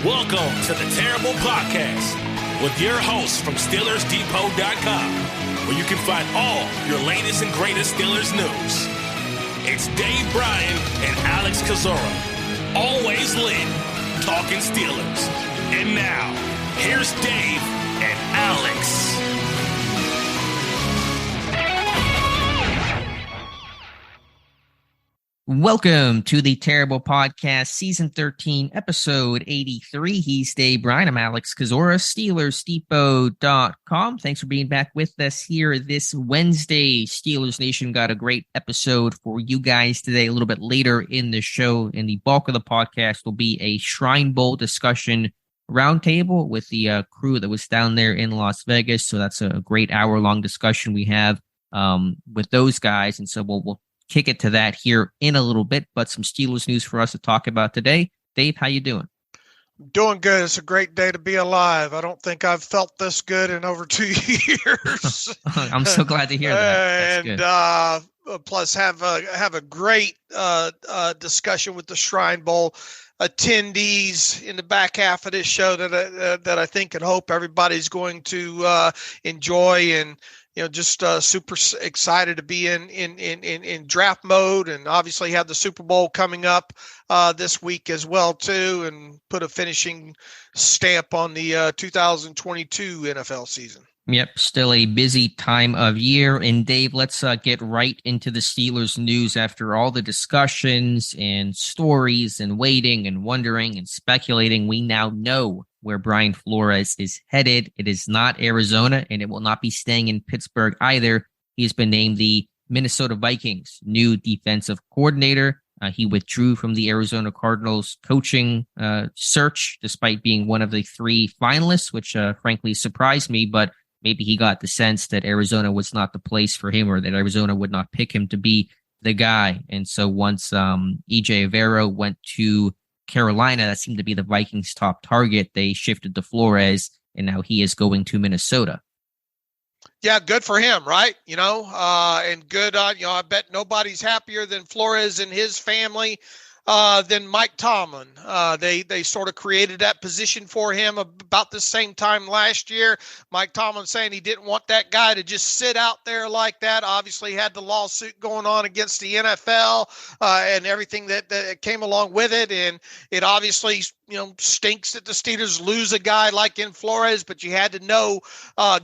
Welcome to the Terrible Podcast with your hosts from SteelersDepot.com, where you can find all your latest and greatest Steelers news. It's Dave Bryan and Alex Kozora, always lit, talking Steelers. And now, here's Dave and Alex. Welcome to the Terrible Podcast, Season 13, Episode 83. He's Dave Bryan. I'm Alex Kozora, SteelersDepot.com. Thanks for being back with us here this Wednesday. Steelers Nation got a great episode for you guys today. A little bit later in the show, and the bulk of the podcast will be a Shrine Bowl discussion roundtable with the crew that was down there in Las Vegas. So that's a great hour-long discussion we have with those guys. And so we'll kick it to that here in a little bit, but some Steelers news for us to talk about today. Dave, how you doing? Doing good. It's a great day to be alive. I don't think I've felt this good in over 2 years. I'm so glad to hear that. That's and plus have a great discussion with the Shrine Bowl attendees in the back half of this show that I think and hope everybody's going to enjoy, and just super excited to be in draft mode, and obviously have the Super Bowl coming up this week as well too, and put a finishing stamp on the 2022 NFL season. Yep, still a busy time of year. And Dave, let's get right into the Steelers news after all the discussions and stories and waiting and wondering and speculating. We now know where Brian Flores is headed. It is not Arizona, and it will not be staying in Pittsburgh either. He has been named the Minnesota Vikings' new defensive coordinator. He withdrew from the Arizona Cardinals coaching search, despite being one of the three finalists, which frankly surprised me, but maybe he got the sense that Arizona was not the place for him, or that Arizona would not pick him to be the guy. And so once E.J. Avero went to Carolina, that seemed to be the Vikings' top target, they shifted to Flores, and now he is going to Minnesota. Yeah, good for him, right? And good. I bet nobody's happier than Flores and his family than Mike Tomlin. They sort of created that position for him about the same time last year. Mike Tomlin saying he didn't want that guy to just sit out there like that. Obviously had the lawsuit going on against the NFL and everything that came along with it. And it obviously, stinks that the Steelers lose a guy like in Flores, but you had to know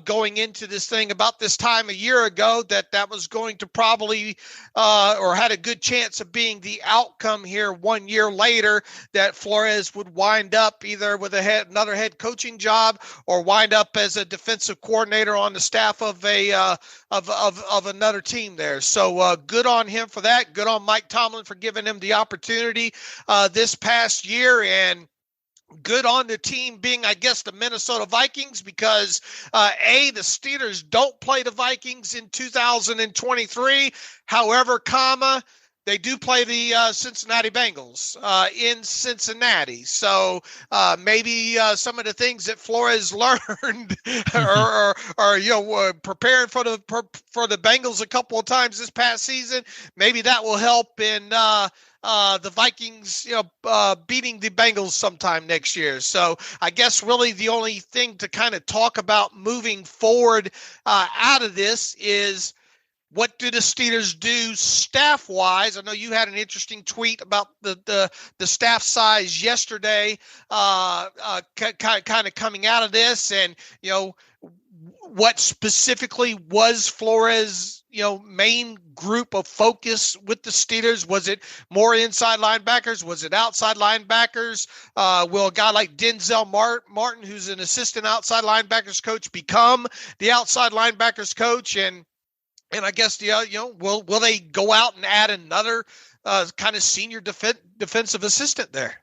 going into this thing about this time a year ago that was going to probably or had a good chance of being the outcome here 1 year later, that Flores would wind up either with another head coaching job or wind up as a defensive coordinator on the staff of of another team there. So good on him for that. Good on Mike Tomlin for giving him the opportunity this past year, and good on the team being, I guess, the Minnesota Vikings, because the Steelers don't play the Vikings in 2023. However, they do play the Cincinnati Bengals in Cincinnati. So maybe some of the things that Flores learned or preparing for the Bengals a couple of times this past season, maybe that will help in the Vikings, beating the Bengals sometime next year. So I guess really the only thing to kind of talk about moving forward out of this is, what do the Steelers do staff-wise? I know you had an interesting tweet about the staff size yesterday, kind of coming out of this, and what specifically was Flores' main group of focus with the Steelers? Was it more inside linebackers? Was it outside linebackers? Will a guy like Denzel Martin, who's an assistant outside linebackers coach, become the outside linebackers coach? And I guess, will they go out and add another kind of senior defensive assistant there?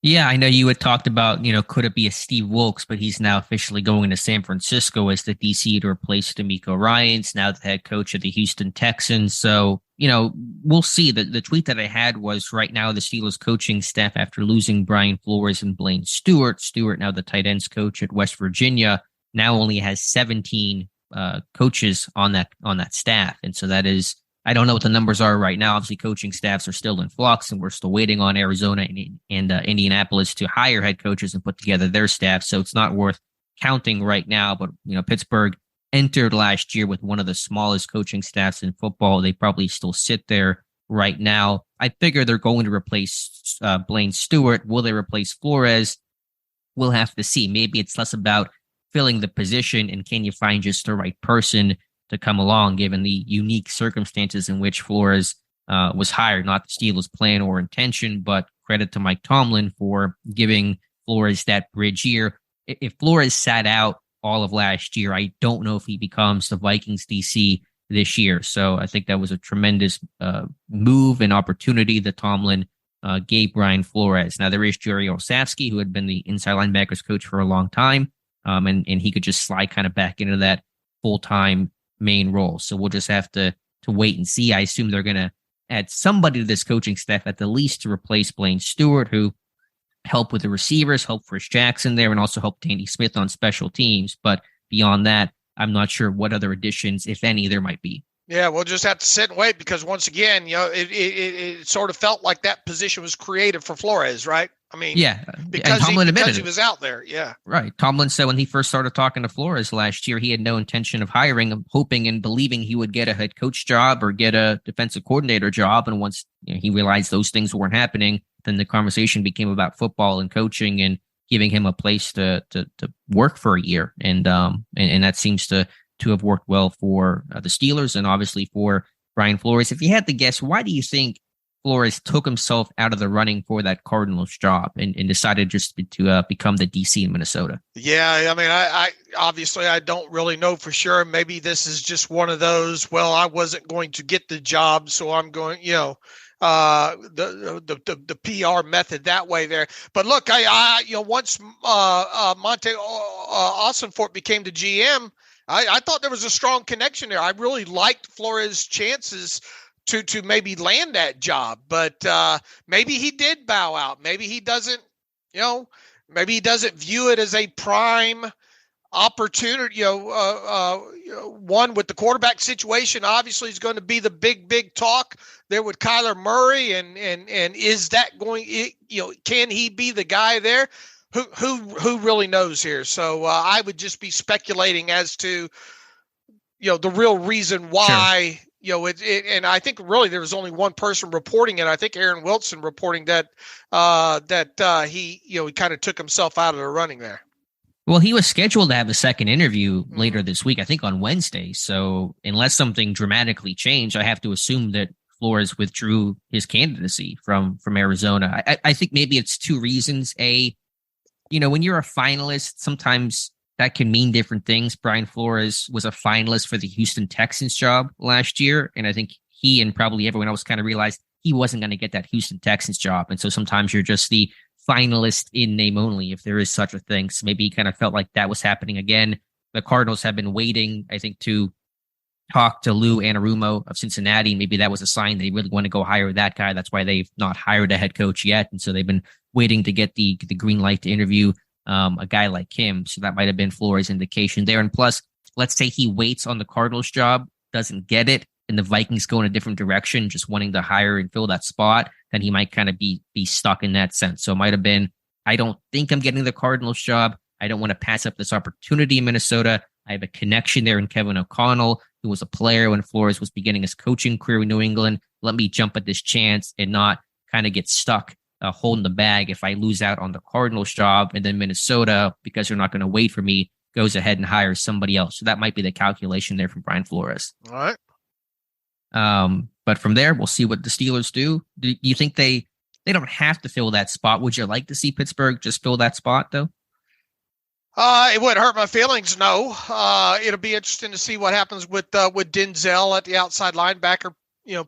Yeah, I know you had talked about, could it be a Steve Wilkes, but he's now officially going to San Francisco as the DC to replace D'Amico Ryans, now the head coach of the Houston Texans. So, we'll see. The tweet that I had was, right now the Steelers coaching staff, after losing Brian Flores and Blaine Stewart, now the tight ends coach at West Virginia, now only has 17 coaches on that staff. And so that is, I don't know what the numbers are right now. Obviously, coaching staffs are still in flux, and we're still waiting on Arizona and Indianapolis to hire head coaches and put together their staff. So it's not worth counting right now. But, Pittsburgh entered last year with one of the smallest coaching staffs in football. They probably still sit there right now. I figure they're going to replace Blaine Stewart. Will they replace Flores? We'll have to see. Maybe it's less about filling the position and can you find just the right person to come along, given the unique circumstances in which Flores was hired, not the Steelers' plan or intention, but credit to Mike Tomlin for giving Flores that bridge year. If Flores sat out all of last year, I don't know if he becomes the Vikings DC this year. So I think that was a tremendous move and opportunity that Tomlin gave Brian Flores. Now, there is Jerry Olsavsky, who had been the inside linebackers coach for a long time, and he could just slide kind of back into that full-time main role. So we'll just have to wait and see. I assume they're going to add somebody to this coaching staff at the least to replace Blaine Stewart, who helped with the receivers, helped Chris Jackson there, and also helped Danny Smith on special teams. But beyond that, I'm not sure what other additions, if any, there might be. Yeah, we'll just have to sit and wait because once again, it sort of felt like that position was created for Flores, right? I mean, yeah, because he was out there. Yeah, right. Tomlin said when he first started talking to Flores last year, he had no intention of hiring him, hoping and believing he would get a head coach job or get a defensive coordinator job. And once he realized those things weren't happening, then the conversation became about football and coaching and giving him a place to work for a year. And that seems to have worked well for the Steelers and obviously for Brian Flores. If you had to guess, why do you think Flores took himself out of the running for that Cardinals job and decided just to become the DC in Minnesota? Yeah, I mean, I obviously I don't really know for sure. Maybe this is just one of those, well, I wasn't going to get the job, so I'm going, the PR method that way there. But look, once Monte Ossenfort became the GM, I thought there was a strong connection there. I really liked Flores' chances to maybe land that job, but maybe he did bow out. Maybe he doesn't, maybe he doesn't view it as a prime opportunity. One with the quarterback situation, obviously is going to be the big talk there with Kyler Murray, and is that going? Can he be the guy there? Who really knows here? So I would just be speculating as to, the real reason why. Sure. And I think really there was only one person reporting it. I think Aaron Wilson reporting that he kind of took himself out of the running there. Well, he was scheduled to have a second interview later this week, I think on Wednesday. So unless something dramatically changed, I have to assume that Flores withdrew his candidacy from Arizona. I think maybe it's two reasons. A, when you're a finalist, sometimes that can mean different things. Brian Flores was a finalist for the Houston Texans job last year, and I think he and probably everyone else kind of realized he wasn't going to get that Houston Texans job. And so sometimes you're just the finalist in name only, if there is such a thing. So maybe he kind of felt like that was happening again. The Cardinals have been waiting, I think, to talk to Lou Anarumo of Cincinnati. Maybe that was a sign they really want to go hire that guy. That's why they've not hired a head coach yet. And so they've been waiting to get the green light to interview a guy like him. So that might have been Flores' indication there. And plus, let's say he waits on the Cardinals job, doesn't get it, and the Vikings go in a different direction, just wanting to hire and fill that spot, then he might kind of be stuck in that sense. So it might have been, I don't think I'm getting the Cardinals job. I don't want to pass up this opportunity in Minnesota. I have a connection there in Kevin O'Connell, who was a player when Flores was beginning his coaching career in New England. Let me jump at this chance and not kind of get stuck holding the bag if I lose out on the Cardinals job, and then Minnesota, because they're not going to wait for me, goes ahead and hires somebody else. So that might be the calculation there from Brian Flores. All right. But from there, we'll see what the Steelers do. Do you think they don't have to fill that spot? Would you like to see Pittsburgh just fill that spot, though? It wouldn't hurt my feelings, no. It'll be interesting to see what happens with Denzel at the outside linebacker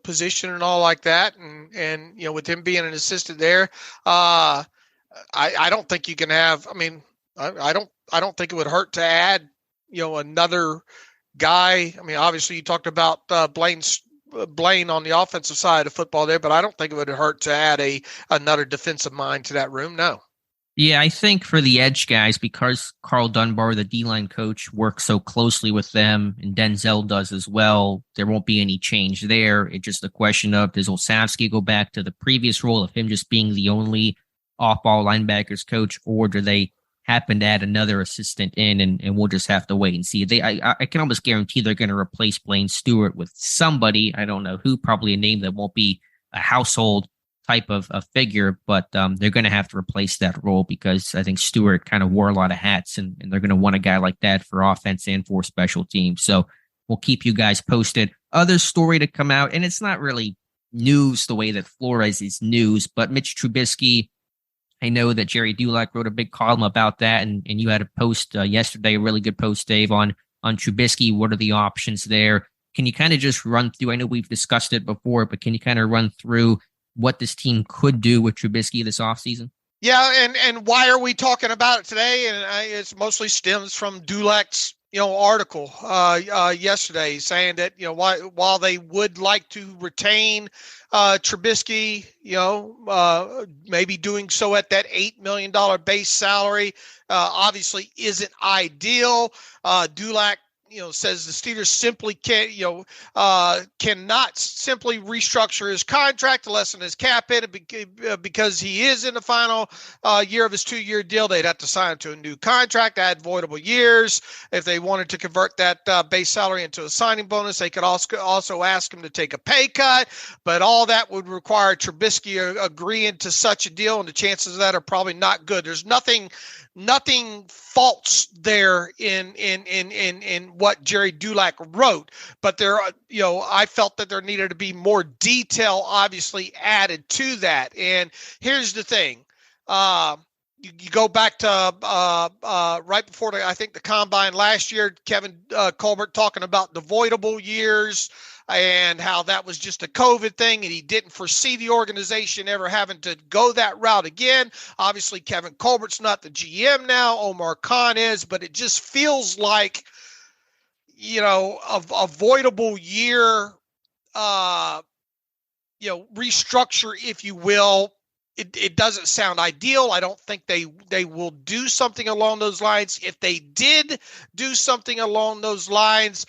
position and all like that, and with him being an assistant there, I don't think you can have. I mean, I don't think it would hurt to add another guy. I mean, obviously you talked about Blaine on the offensive side of football there, but I don't think it would hurt to add another defensive mind to that room. No. Yeah, I think for the edge guys, because Carl Dunbar, the D-line coach, works so closely with them, and Denzel does as well, there won't be any change there. It's just a question of, does Olszewski go back to the previous role of him just being the only off-ball linebackers coach, or do they happen to add another assistant in, and we'll just have to wait and see. I can almost guarantee they're going to replace Blaine Stewart with somebody. I don't know who, probably a name that won't be a household type of a figure, but they're going to have to replace that role because I think Stewart kind of wore a lot of hats, and they're going to want a guy like that for offense and for special teams. So we'll keep you guys posted. Other story to come out, and it's not really news the way that Flores is news, but Mitch Trubisky, I know that Jerry Dulac wrote a big column about that, and you had a post yesterday, a really good post, Dave, on Trubisky. What are the options there? Can you kind of just run through? I know we've discussed it before, but can you kind of run through what this team could do with Trubisky this offseason? Yeah, and why are we talking about it today? And it's mostly stems from Dulac's article yesterday, saying that while they would like to retain Trubisky, maybe doing so at that $8 million base salary obviously isn't ideal. Dulac says the Steelers simply cannot simply restructure his contract to lessen his cap hit because he is in the final year of his 2-year deal. They'd have to sign him to a new contract, add voidable years. If they wanted to convert that base salary into a signing bonus, they could also ask him to take a pay cut. But all that would require Trubisky agreeing to such a deal, and the chances of that are probably not good. There's nothing false there in what Jerry Dulac wrote, but there, I felt that there needed to be more detail, obviously, added to that. And here's the thing: you go back to right before I think the combine last year, Kevin Colbert talking about the voidable years and how that was just a COVID thing, and he didn't foresee the organization ever having to go that route again. Obviously, Kevin Colbert's not the GM now. Omar Khan is, but it just feels like, a voidable year, restructure, if you will. It doesn't sound ideal. I don't think they will do something along those lines. If they did do something along those lines,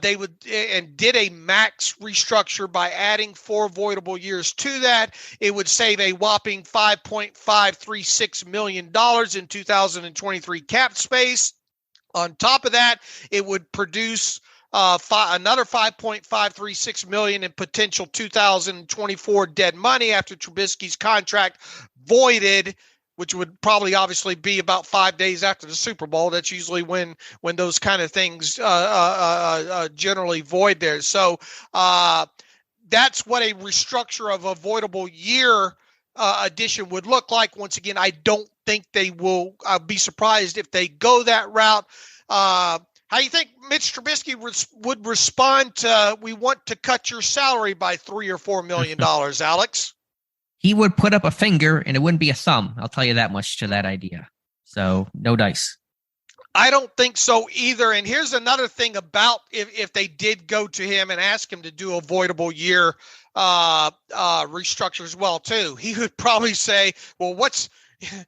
they would and did a max restructure by adding 4 voidable years to that. It would save a whopping $5.536 million in 2023 cap space. On top of that, it would produce another $5.536 million in potential 2024 dead money after Trubisky's contract voided, which would probably obviously be about 5 days after the Super Bowl. That's usually when those kind of things generally void there. So that's what a restructure of a voidable year addition would look like. Once again, I don't think they will. I'll be surprised if they go that route. How do you think Mitch Trubisky would respond to, we want to cut your salary by $3 or $4 million, Alex? He would put up a finger and it wouldn't be a thumb. I'll tell you that much to that idea. So no dice. I don't think so either. And here's another thing about if they did go to him and ask him to do a voidable year restructure as well too. He would probably say, well, what's in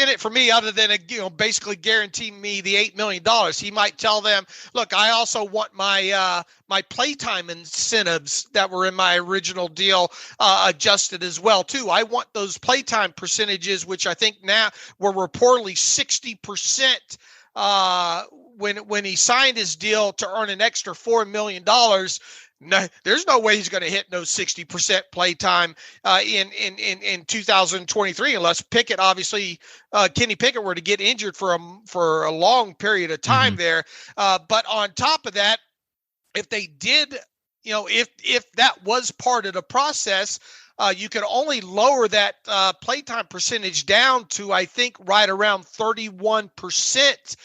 it for me other than, basically guaranteeing me the $8 million? He might tell them, look, I also want my playtime incentives that were in my original deal adjusted as well, too. I want those playtime percentages, which I think now were reportedly 60% when he signed his deal, to earn an extra $4 million. No, there's no way he's going to hit no 60% playtime in 2023 unless Pickett, obviously, Kenny Pickett were to get injured for a long period of time there. But on top of that, if they did, if that was part of the process, you could only lower that playtime percentage down to, I think, right around 31%.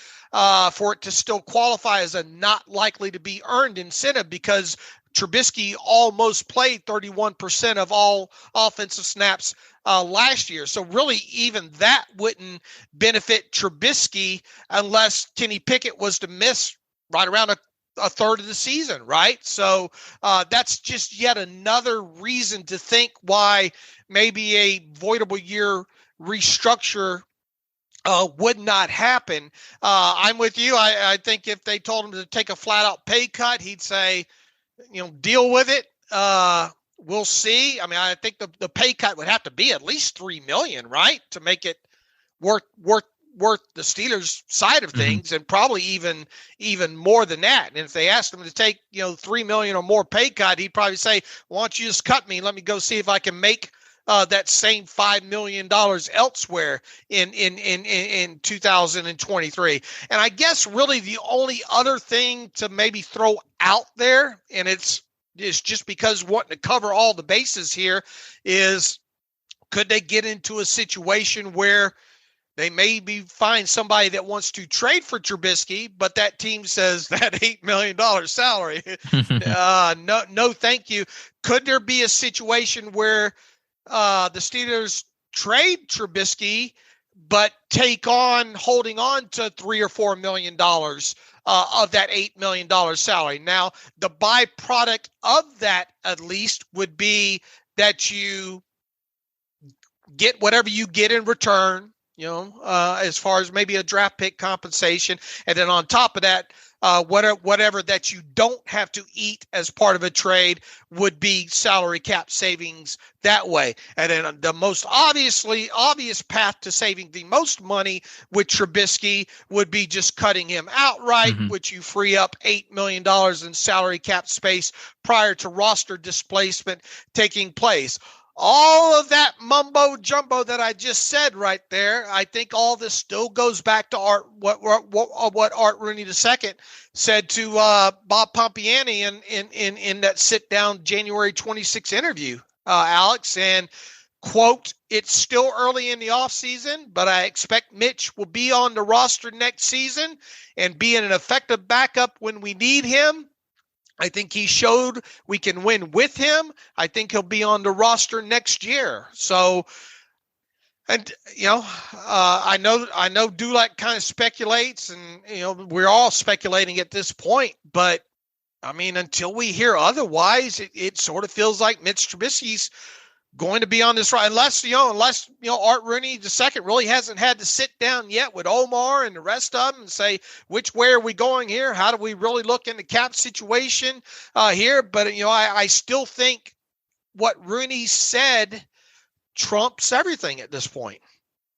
For it to still qualify as a not likely to be earned incentive, because Trubisky almost played 31% of all offensive snaps last year. So really, even that wouldn't benefit Trubisky unless Kenny Pickett was to miss right around a third of the season, right? So that's just yet another reason to think why maybe a voidable year restructure would not happen. I'm with you. I think if they told him to take a flat out pay cut, he'd say, deal with it. We'll see. I mean, I think the pay cut would have to be at least $3 million, right, to make it worth the Steelers' side of things, and probably even more than that. And if they asked him to take $3 million or more pay cut, he'd probably say, "Why don't you just cut me? Let me go see if I can make that same $5 million elsewhere in 2023." And I guess really the only other thing to maybe throw out there, and it's just because wanting to cover all the bases here, is could they get into a situation where they maybe find somebody that wants to trade for Trubisky, but that team says that $8 million salary, no, thank you. Could there be a situation where the Steelers trade Trubisky, but holding on to $3 or $4 million of that $8 million salary? Now, the byproduct of that, at least, would be that you get whatever you get in return, as far as maybe a draft pick compensation. And then on top of that, whatever that you don't have to eat as part of a trade would be salary cap savings that way. And then the most obvious path to saving the most money with Trubisky would be just cutting him outright, which you free up $8 million in salary cap space prior to roster displacement taking place. All of that mumbo jumbo that I just said right there, I think all this still goes back to what Art Rooney II said to Bob Pompiani in that sit down January 26th interview, Alex, and quote, "It's still early in the offseason, but I expect Mitch will be on the roster next season and be an effective backup when we need him. I think he showed we can win with him. I think he'll be on the roster next year." So, and I know Dulac kind of speculates, and we're all speculating at this point. But I mean, until we hear otherwise, it sort of feels like Mitch Trubisky's going to be on this ride, unless Art Rooney II really hasn't had to sit down yet with Omar and the rest of them and say, which way are we going here? How do we really look in the cap situation here? But I still think what Rooney said trumps everything at this point.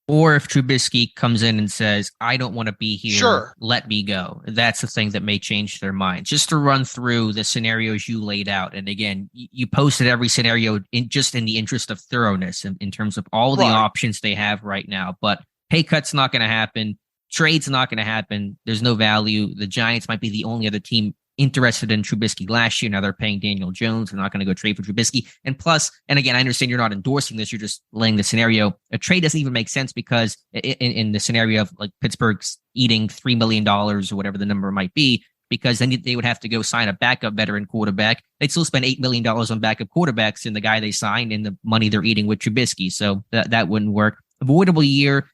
Or if Trubisky comes in and says, "I don't want to be here, sure, let me go." That's the thing that may change their mind. Just to run through the scenarios you laid out. And again, you posted every scenario in the interest of thoroughness in terms of all the options they have right now. But pay cut's not going to happen. Trade's not going to happen. There's no value. The Giants might be the only other team interested in Trubisky last year. Now they're paying Daniel Jones. They're not going to go trade for Trubisky. And plus, and again, I understand you're not endorsing this. You're just laying the scenario. A trade doesn't even make sense because in the scenario of like Pittsburgh's eating $3 million or whatever the number might be, because then they would have to go sign a backup veteran quarterback. They'd still spend $8 million on backup quarterbacks in the guy they signed and the money they're eating with Trubisky. So that wouldn't work. Avoidable year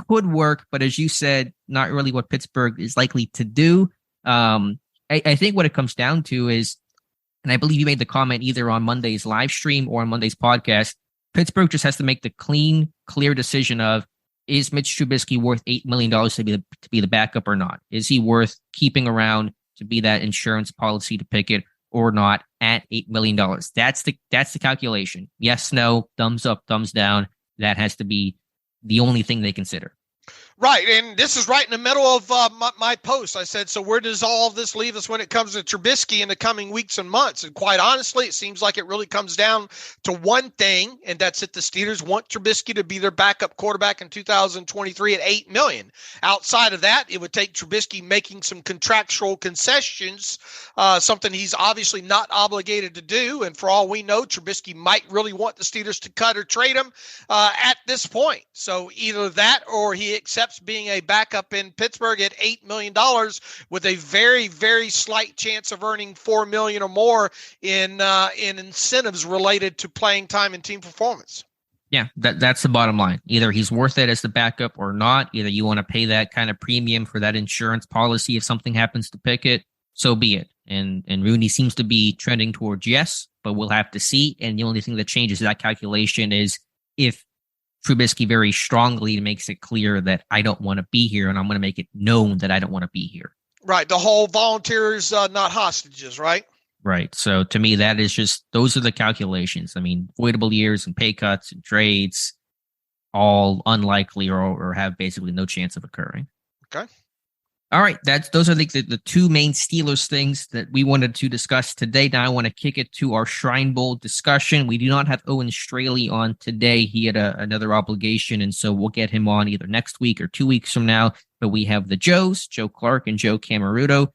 could work, but as you said, not really what Pittsburgh is likely to do. I think what it comes down to is, and I believe you made the comment either on Monday's live stream or on Monday's podcast, Pittsburgh just has to make the clean, clear decision of, is Mitch Trubisky worth $8 million to be the backup or not? Is he worth keeping around to be that insurance policy to pick it or not at $8 million? That's the calculation. Yes, no, thumbs up, thumbs down. That has to be the only thing they consider. Right, and this is right in the middle of my post. I said, so where does all of this leave us when it comes to Trubisky in the coming weeks and months? And quite honestly, it seems like it really comes down to one thing, and that's that the Steelers want Trubisky to be their backup quarterback in 2023 at $8 million. Outside of that, it would take Trubisky making some contractual concessions, something he's obviously not obligated to do. And for all we know, Trubisky might really want the Steelers to cut or trade him at this point. So either that or he accepts being a backup in Pittsburgh at $8 million with a very, very slight chance of earning $4 million or more in incentives related to playing time and team performance. Yeah, that's the bottom line. Either he's worth it as the backup or not. Either you want to pay that kind of premium for that insurance policy if something happens to pick it, so be it. And Rooney seems to be trending towards yes, but we'll have to see. And the only thing that changes that calculation is if Trubisky very strongly makes it clear that I don't want to be here, and I'm going to make it known that I don't want to be here. Right. The whole volunteers, not hostages, right? Right. So to me, that is just, those are the calculations. I mean, voidable years and pay cuts and trades, all unlikely or have basically no chance of occurring. Okay. All right. Those are the two main Steelers things that we wanted to discuss today. Now I want to kick it to our Shrine Bowl discussion. We do not have Owen Straley on today. He had another obligation, and so we'll get him on either next week or 2 weeks from now. But we have the Joes, Joe Clark and Joe Cammarota,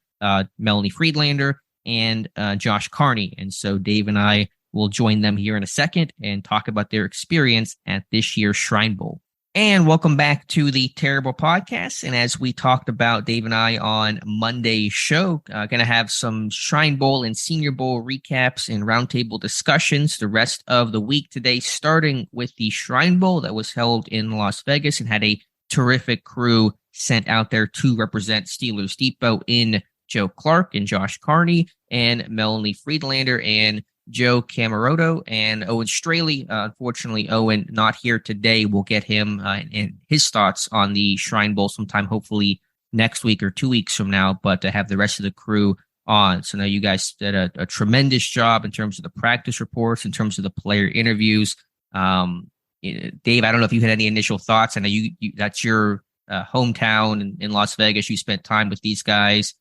Melanie Friedlander, and Josh Carney. And so Dave and I will join them here in a second and talk about their experience at this year's Shrine Bowl. And welcome back to the Terrible Podcast. And as we talked about, Dave and I on Monday's show, going to have some Shrine Bowl and Senior Bowl recaps and roundtable discussions the rest of the week today, starting with the Shrine Bowl that was held in Las Vegas and had a terrific crew sent out there to represent Steelers Depot in Joe Clark and Josh Carney and Melanie Friedlander and Joe Cammarota and Owen Straley. Unfortunately, Owen not here today. We'll get him and his thoughts on the Shrine Bowl sometime, hopefully next week or 2 weeks from now, but to have the rest of the crew on. So now you guys did a tremendous job in terms of the practice reports, in terms of the player interviews. Dave, I don't know if you had any initial thoughts. I know you that's your hometown in Las Vegas. You spent time with these guys.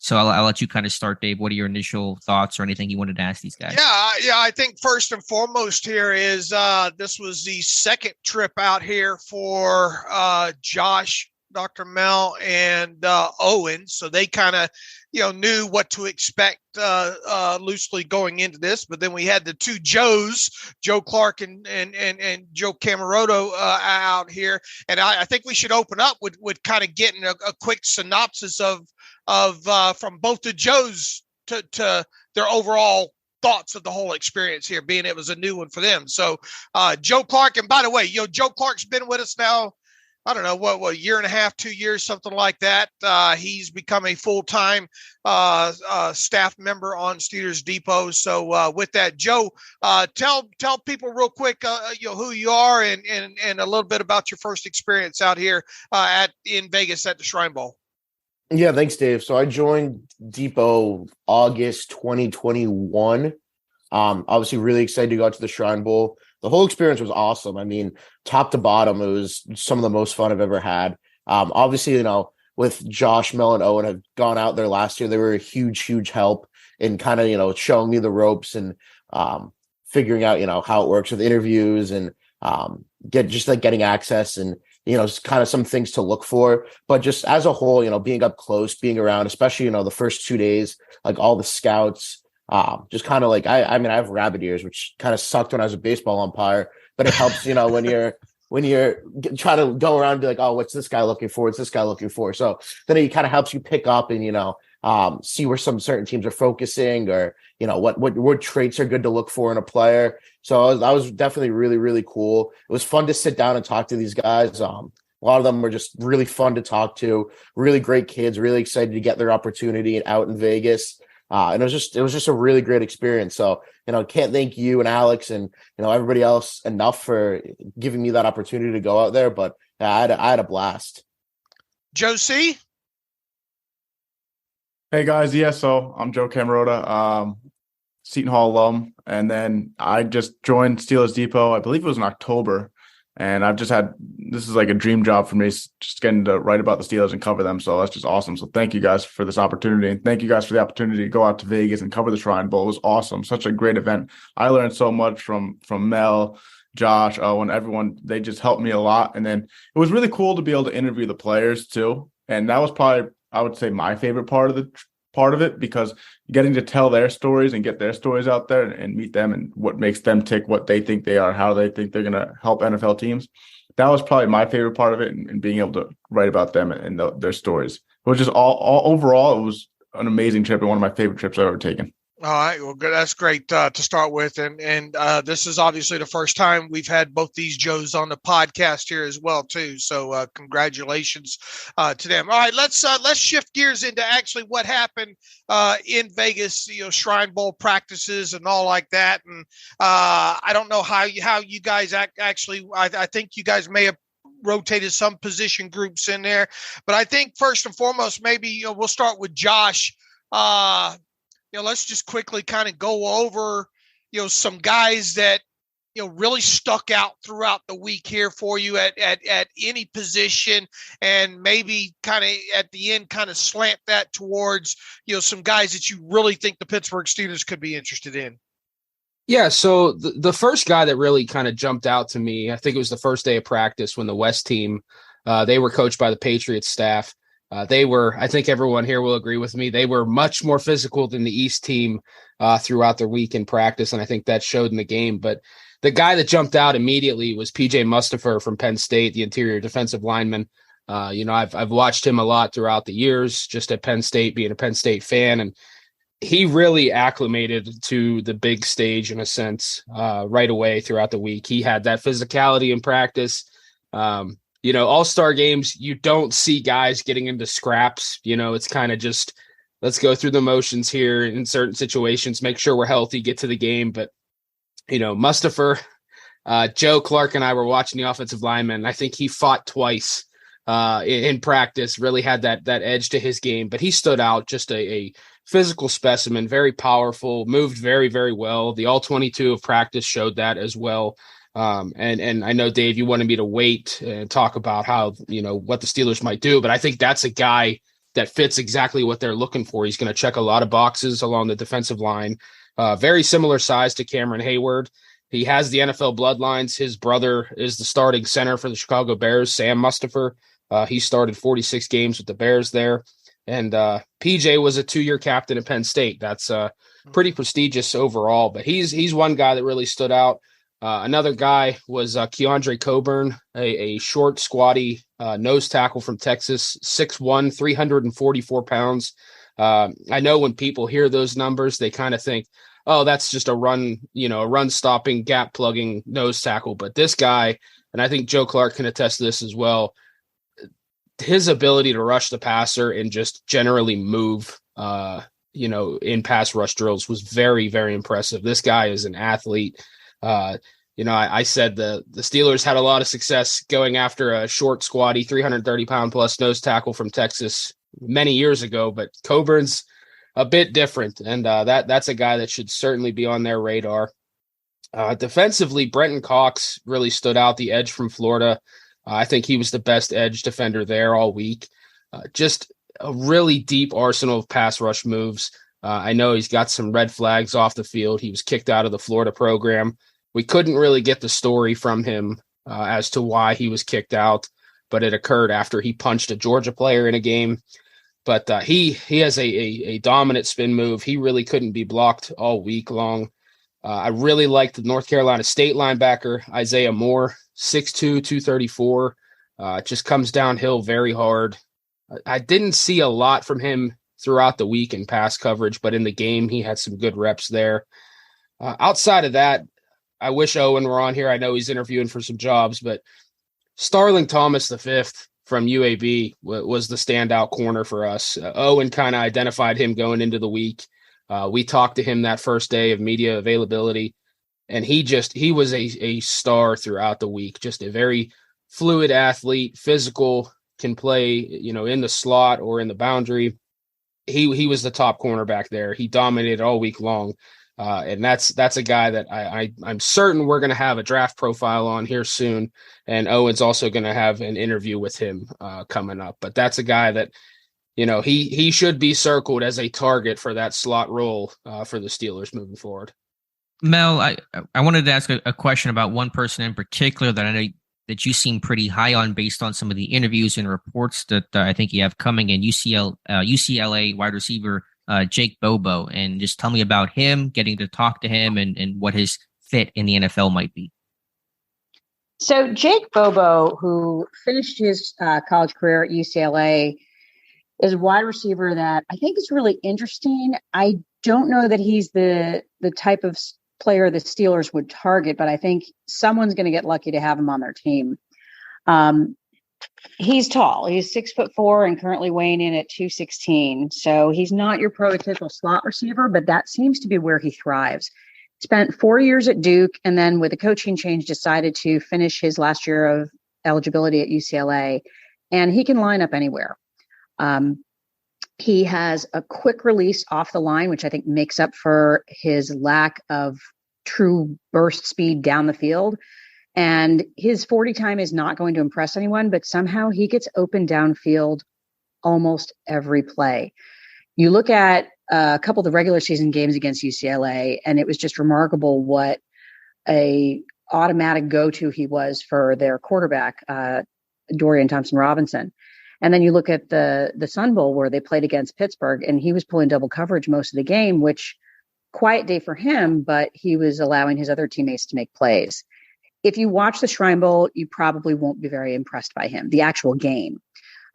So I'll let you kind of start, Dave. What are your initial thoughts or anything you wanted to ask these guys? Yeah. I think first and foremost here is this was the second trip out here for Josh, Dr. Mel, and Owen. So they kind of, knew what to expect loosely going into this. But then we had the two Joes, Joe Clark and Joe Cammarota out here. And I think we should open up with kind of getting a quick synopsis of from both the Joes to their overall thoughts of the whole experience here, being it was a new one for them. So Joe Clark, and by the way, Joe Clark's been with us now, I don't know, what, a year and a half, 2 years, something like that. He's become a full-time staff member on Steelers Depot. So with that, Joe, tell people real quick, who you are and a little bit about your first experience out here in Vegas at the Shrine Bowl. Yeah, thanks, Dave. So I joined Depot August 2021. Obviously really excited to go out to the Shrine Bowl. The whole experience was awesome. I mean, top to bottom, it was some of the most fun I've ever had. Obviously, with Josh, Mel, and Owen have gone out there last year. They were a huge, huge help in kind of, showing me the ropes and figuring out, how it works with interviews and getting access and, just kind of some things to look for. But just as a whole, being up close, being around, especially, the first 2 days, like all the scouts, just kind of like, I have rabbit ears, which kind of sucked when I was a baseball umpire, but it helps, when you're trying to go around and be like, oh, what's this guy looking for? What's this guy looking for? So then it kind of helps you pick up and, see where some certain teams are focusing or, what traits are good to look for in a player. So that was definitely really, really cool. It was fun to sit down and talk to these guys. A lot of them were just really fun to talk to, really great kids, really excited to get their opportunity and out in Vegas. And it was just a really great experience. So, can't thank you and Alex and, everybody else enough for giving me that opportunity to go out there. But I had a blast. Joe C. Hey guys. Yeah. So I'm Joe Cammarota, Seton Hall alum. And then I just joined Steelers Depot. I believe it was in October. And I've just this is like a dream job for me, just getting to write about the Steelers and cover them. So that's just awesome. So thank you guys for this opportunity. And thank you guys for the opportunity to go out to Vegas and cover the Shrine Bowl. It was awesome. Such a great event. I learned so much from Mel, Josh, Owen, everyone. They just helped me a lot. And then it was really cool to be able to interview the players too. And that was probably, I would say, my favorite part of it, because getting to tell their stories and get their stories out there and meet them and what makes them tick, what they think they are, how they think they're going to help NFL teams. That was probably my favorite part of it, and being able to write about them and their stories. It was just all overall, it was an amazing trip and one of my favorite trips I've ever taken. All right, well, good. That's great to start with, and this is obviously the first time we've had both these Joes on the podcast here as well, too. So, congratulations to them. All right, let's shift gears into actually what happened in Vegas. Shrine Bowl practices and all like that. And I don't know how you guys actually. I think you guys may have rotated some position groups in there, but I think first and foremost, maybe we'll start with Josh. Let's just quickly kind of go over, some guys that, really stuck out throughout the week here for you at any position, and maybe kind of at the end kind of slant that towards, some guys that you really think the Pittsburgh Steelers could be interested in. Yeah, so the first guy that really kind of jumped out to me, I think it was the first day of practice when the West team, they were coached by the Patriots staff. They were, I think everyone here will agree with me, they were much more physical than the East team throughout their week in practice, and I think that showed in the game. But the guy that jumped out immediately was P.J. Mustipher from Penn State, the interior defensive lineman. I've watched him a lot throughout the years, just at Penn State, being a Penn State fan, and he really acclimated to the big stage in a sense right away throughout the week. He had that physicality in practice. All-star games, you don't see guys getting into scraps. It's kind of just, let's go through the motions here in certain situations, make sure we're healthy, get to the game. But, Mustipher, Joe, Clark, and I were watching the offensive lineman. I think he fought twice in practice, really had that edge to his game. But he stood out, just a physical specimen, very powerful, moved very, very well. The all-22 of practice showed that as well. And I know, Dave, you wanted me to wait and talk about how, what the Steelers might do, but I think that's a guy that fits exactly what they're looking for. He's going to check a lot of boxes along the defensive line, very similar size to Cameron Hayward. He has the NFL bloodlines. His brother is the starting center for the Chicago Bears, Sam Mustipher. He started 46 games with the Bears there. And PJ was a 2-year captain at Penn State. That's pretty prestigious overall, but he's one guy that really stood out. Another guy was Keandre Coburn, a short, squatty nose tackle from Texas, 6'1", 344 pounds. I know when people hear those numbers, they kind of think, oh, that's just a run stopping, gap plugging nose tackle. But this guy, and I think Joe Clark can attest to this as well, his ability to rush the passer and just generally move, in pass rush drills was very, very impressive. This guy is an athlete. I said the Steelers had a lot of success going after a short, squatty, 330-pound plus nose tackle from Texas many years ago, but Coburn's a bit different, and that's a guy that should certainly be on their radar. Defensively, Brenton Cox really stood out, the edge from Florida. I think he was the best edge defender there all week. Just a really deep arsenal of pass rush moves. I know he's got some red flags off the field. He was kicked out of the Florida program. We couldn't really get the story from him as to why he was kicked out, but it occurred after he punched a Georgia player in a game. But he has a dominant spin move. He really couldn't be blocked all week long. I really liked the North Carolina State linebacker, Isaiah Moore, 6'2", 234. Just comes downhill very hard. I didn't see a lot from him throughout the week in pass coverage, but in the game, he had some good reps there. Outside of that, I wish Owen were on here. I know he's interviewing for some jobs, but Starling Thomas V from UAB was the standout corner for us. Owen kind of identified him going into the week. We talked to him that first day of media availability, and he was a star throughout the week. Just a very fluid athlete, physical, can play, in the slot or in the boundary. He was the top cornerback there. He dominated all week long. And that's a guy that I'm certain we're going to have a draft profile on here soon. And Owen's also going to have an interview with him coming up. But that's a guy that, he should be circled as a target for that slot role for the Steelers moving forward. Mel, I wanted to ask a question about one person in particular that I know that you seem pretty high on based on some of the interviews and reports that I think you have coming in. UCLA wide receiver Jake Bobo, and just tell me about him, getting to talk to him, and what his fit in the NFL might be. So Jake Bobo, who finished his college career at UCLA, is a wide receiver that I think is really interesting. I don't know that he's the type of player the Steelers would target, but I think someone's going to get lucky to have him on their team. He's tall. He's 6'4" and currently weighing in at 216. So he's not your prototypical slot receiver, but that seems to be where he thrives. Spent 4 years at Duke, and then with a coaching change, decided to finish his last year of eligibility at UCLA, and he can line up anywhere. He has a quick release off the line, which I think makes up for his lack of true burst speed down the field. And his 40 time is not going to impress anyone, but somehow he gets open downfield almost every play. You look at a couple of the regular season games against UCLA, and it was just remarkable what a automatic go-to he was for their quarterback, Dorian Thompson-Robinson. And then you look at the Sun Bowl where they played against Pittsburgh, and he was pulling double coverage most of the game, which quiet day for him, but he was allowing his other teammates to make plays. If you watch the Shrine Bowl, you probably won't be very impressed by him, the actual game.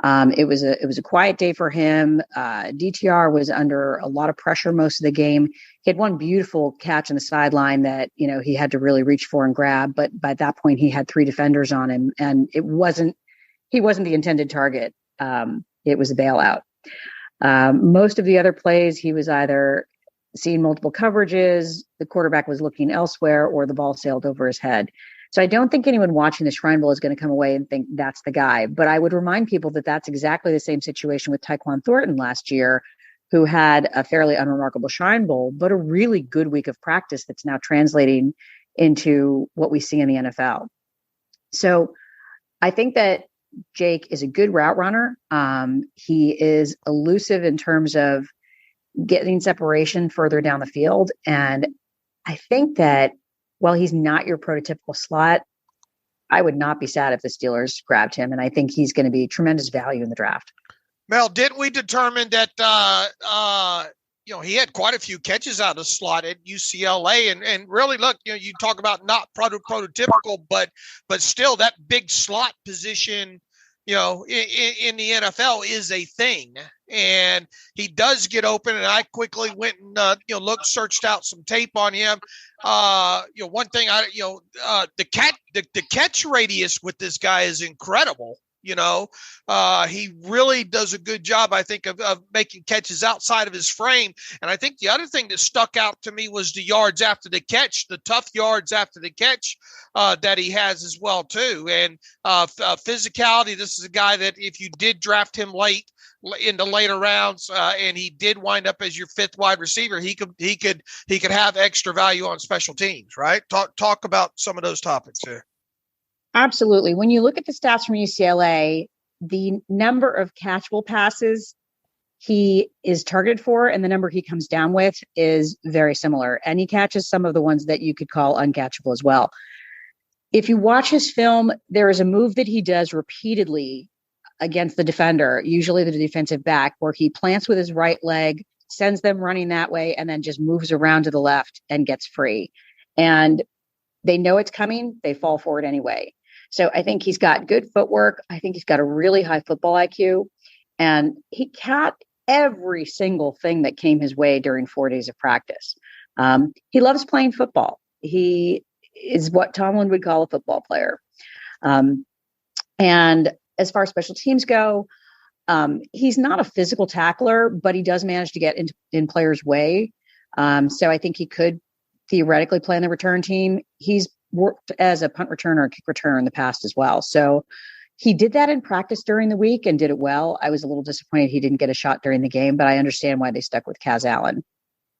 It was a quiet day for him. DTR was under a lot of pressure most of the game. He had one beautiful catch on the sideline that, he had to really reach for and grab. But by that point, he had 3 defenders on him, and he wasn't the intended target. It was a bailout. Most of the other plays, he was either seeing multiple coverages, the quarterback was looking elsewhere, or the ball sailed over his head. So I don't think anyone watching the Shrine Bowl is going to come away and think that's the guy. But I would remind people that that's exactly the same situation with Tyquan Thornton last year, who had a fairly unremarkable Shrine Bowl, but a really good week of practice that's now translating into what we see in the NFL. So I think that Jake is a good route runner. He is elusive in terms of getting separation further down the field. And I think that while he's not your prototypical slot, I would not be sad if the Steelers grabbed him. And I think he's going to be tremendous value in the draft. Mel, didn't we determine that, he had quite a few catches out of the slot at UCLA and really look, you talk about not prototypical, but still that big slot position, in the NFL is a thing, and he does get open. And I quickly went and searched out some tape on him. One thing the catch radius with this guy is incredible. He really does a good job, I think, of making catches outside of his frame. And I think the other thing that stuck out to me was the yards after the catch, the tough yards after the catch that he has as well, too. And physicality, this is a guy that if you did draft him late in the later rounds and he did wind up as your 5th wide receiver, he could have extra value on special teams, right? Talk about some of those topics here. Absolutely. When you look at the stats from UCLA, the number of catchable passes he is targeted for and the number he comes down with is very similar. And he catches some of the ones that you could call uncatchable as well. If you watch his film, there is a move that he does repeatedly against the defender, usually the defensive back, where he plants with his right leg, sends them running that way, and then just moves around to the left and gets free. And they know it's coming. They fall for it anyway. So I think he's got good footwork. I think he's got a really high football IQ, and he caught every single thing that came his way during 4 days of practice. He loves playing football. He is what Tomlin would call a football player. And as far as special teams go, he's not a physical tackler, but he does manage to get in players' way. So I think he could theoretically play on the return team. He's worked as a punt returner or kick returner in the past as well. So he did that in practice during the week and did it well. I was a little disappointed he didn't get a shot during the game, but I understand why they stuck with Kaz Allen.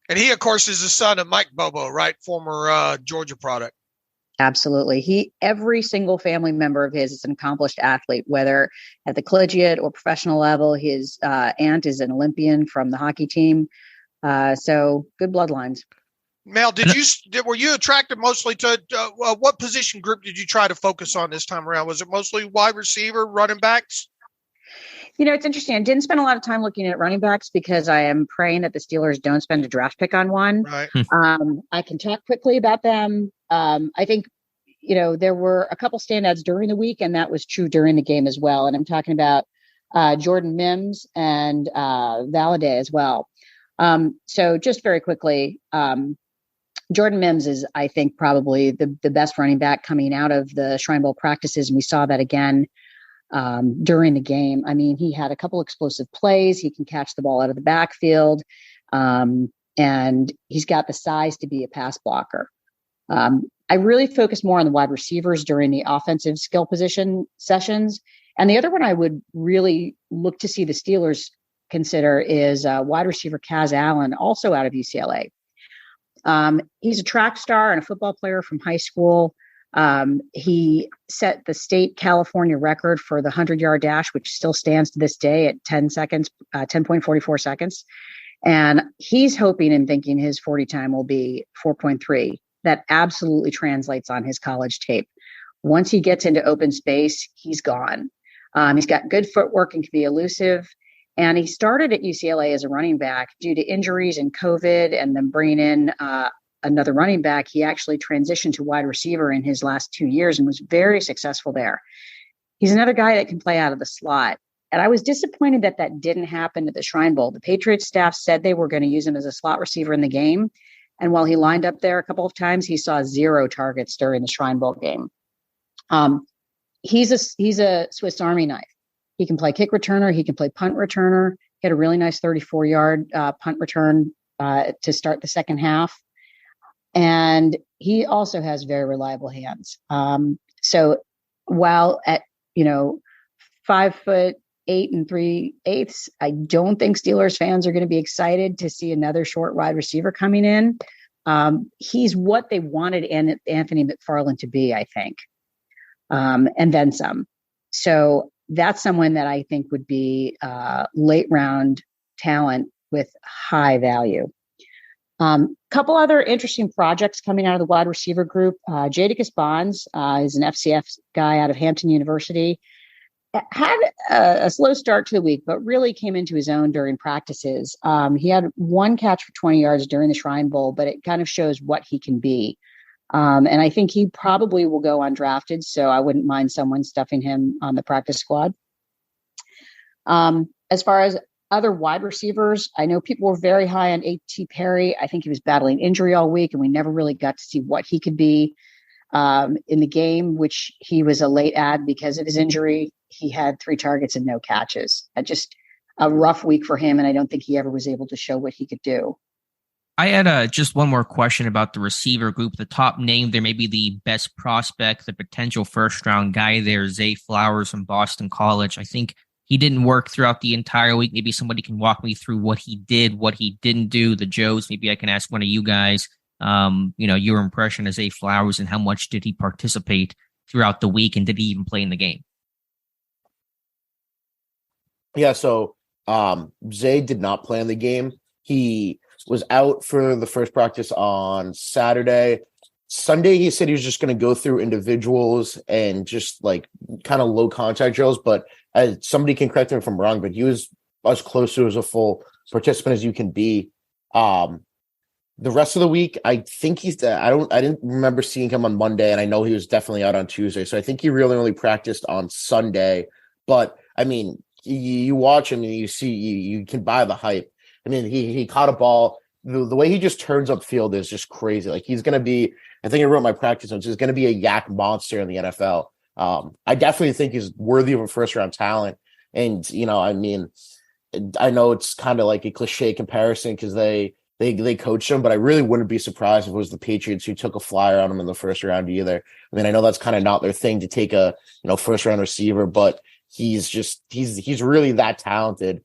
And he, of course, is the son of Mike Bobo, right? Former Georgia product. Absolutely. Every single family member of his is an accomplished athlete, whether at the collegiate or professional level. His aunt is an Olympian from the hockey team. So good bloodlines. Mel, were you attracted mostly to what position group did you try to focus on this time around? Was it mostly wide receiver, running backs? It's interesting. I didn't spend a lot of time looking at running backs because I am praying that the Steelers don't spend a draft pick on one. Right. I can talk quickly about them. I think, there were a couple standouts during the week, and that was true during the game as well. And I'm talking about Jordan Mims and Valladay as well. So just very quickly, Jordan Mims is, I think, probably the best running back coming out of the Shrine Bowl practices. And we saw that again during the game. I mean, he had a couple explosive plays. He can catch the ball out of the backfield. And he's got the size to be a pass blocker. I really focus more on the wide receivers during the offensive skill position sessions. And the other one I would really look to see the Steelers consider is wide receiver Kaz Allen, also out of UCLA. He's a track star and a football player from high school. He set the state California record for the 100-yard dash, which still stands to this day at 10.44 seconds. And he's hoping and thinking his 40 time will be 4.3. That absolutely translates on his college tape. Once he gets into open space, he's gone. He's got good footwork and can be elusive. And he started at UCLA as a running back due to injuries and COVID, and then bringing in another running back. He actually transitioned to wide receiver in his last 2 years and was very successful there. He's another guy that can play out of the slot. And I was disappointed that that didn't happen at the Shrine Bowl. The Patriots staff said they were going to use him as a slot receiver in the game. And while he lined up there a couple of times, he saw 0 targets during the Shrine Bowl game. He's a Swiss Army knife. He can play kick returner. He can play punt returner. He had a really nice 34-yard punt return to start the second half. And he also has very reliable hands. So while at, 5'8" and 3/8, I don't think Steelers fans are going to be excited to see another short wide receiver coming in. He's what they wanted Anthony McFarland to be, I think. And then some. So that's someone that I think would be late round talent with high value. Couple other interesting projects coming out of the wide receiver group. Jadakiss Bonds is an FCF guy out of Hampton University. Had a slow start to the week, but really came into his own during practices. He had one catch for 20 yards during the Shrine Bowl, but it kind of shows what he can be. And I think he probably will go undrafted, so I wouldn't mind someone stuffing him on the practice squad. As far as other wide receivers, I know people were very high on A.T. Perry. I think he was battling injury all week, and we never really got to see what he could be in the game, which he was a late add because of his injury. He had 3 targets and no catches. Just a rough week for him, and I don't think he ever was able to show what he could do. I had just one more question about the receiver group. The top name there, maybe the best prospect, the potential first-round guy there, Zay Flowers from Boston College. I think he didn't work throughout the entire week. Maybe somebody can walk me through what he did, what he didn't do. The Joes, maybe I can ask one of you guys, your impression of Zay Flowers and how much did he participate throughout the week, and did he even play in the game? Yeah, so Zay did not play in the game. He was out for the first practice on Saturday. Sunday, he said he was just going to go through individuals and just like kind of low contact drills. But somebody can correct him if I'm wrong, but he was as close to as a full participant as you can be. The rest of the week, I think I didn't remember seeing him on Monday, and I know he was definitely out on Tuesday. So I think he really only practiced on Sunday. But I mean, you watch him and you can buy the hype. I mean, he caught a ball. The way he just turns upfield is just crazy. Like, he's going to be, I think I wrote my practice notes, he's going to be a yak monster in the NFL. I definitely think he's worthy of a first-round talent. And, I mean, I know it's kind of like a cliche comparison because they coached him, but I really wouldn't be surprised if it was the Patriots who took a flyer on him in the first round either. I mean, I know that's kind of not their thing to take a, first-round receiver, but he's really that talented.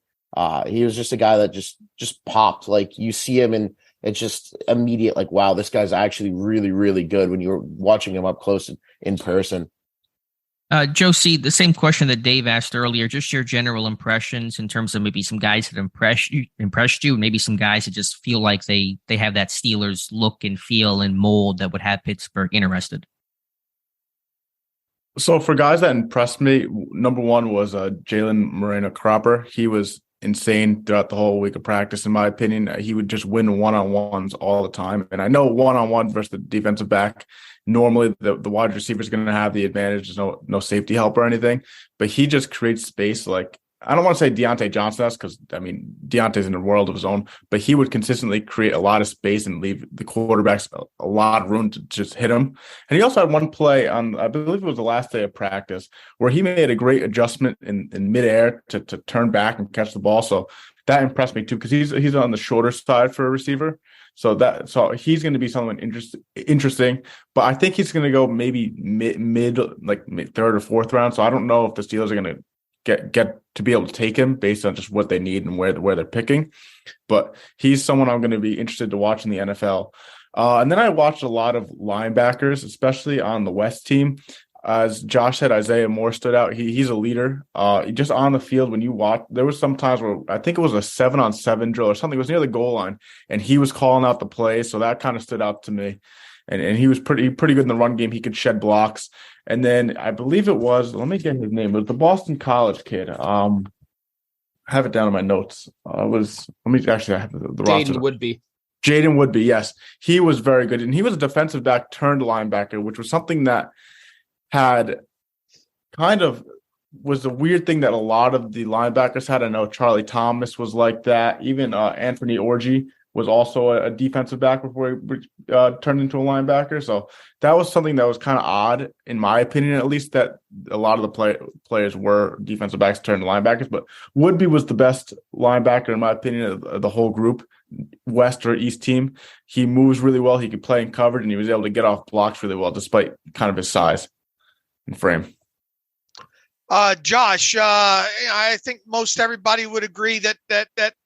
He was just a guy that just popped. Like, you see him and it's just immediate, like, wow, this guy's actually really, really good when you're watching him up close in person. Josie, the same question that Dave asked earlier, just your general impressions in terms of maybe some guys that impressed you, maybe some guys that just feel like they have that Steelers look and feel and mold that would have Pittsburgh interested. So for guys that impressed me, number one was Jalen Moreno-Cropper. He was insane throughout the whole week of practice. In my opinion, he would just win one-on-ones all the time. And I know one-on-one versus the defensive back, normally the wide receiver is going to have the advantage. There's no safety help or anything, but he just creates space like I don't want to say Deontay Johnson, because I mean Deontay's in a world of his own, but he would consistently create a lot of space and leave the quarterbacks a lot of room to just hit him. And he also had one play on, I believe it was the last day of practice, where he made a great adjustment in midair to turn back and catch the ball. So that impressed me too, because he's on the shorter side for a receiver. So he's going to be someone interesting, but I think he's going to go maybe mid third or fourth round. So I don't know if the Steelers are going to get to be able to take him based on just what they need and where they're picking. But he's someone I'm going to be interested to watch in the NFL. And then I watched a lot of linebackers, especially on the West team. As Josh said, Isaiah Moore stood out. He's a leader. Just on the field, when you watch, there was some times where I think it was a 7-on-7 drill or something. It was near the goal line, and he was calling out the plays. So that kind of stood out to me. And he was pretty good in the run game. He could shed blocks. And then I believe it was, let me get his name. It was the Boston College kid. I have it down in my notes. I have the roster. Jaden Woodby, yes. He was very good. And he was a defensive back turned linebacker, which was something that had kind of was the weird thing that a lot of the linebackers had. I know Charlie Thomas was like that. Even Anthony Orji was also a defensive back before he turned into a linebacker. So that was something that was kind of odd, in my opinion, at least, that a lot of the players were defensive backs turned to linebackers. But Woodby was the best linebacker, in my opinion, of the whole group, West or East team. He moves really well. He could play in coverage, and he was able to get off blocks really well, despite kind of his size and frame. Josh, I think most everybody would agree that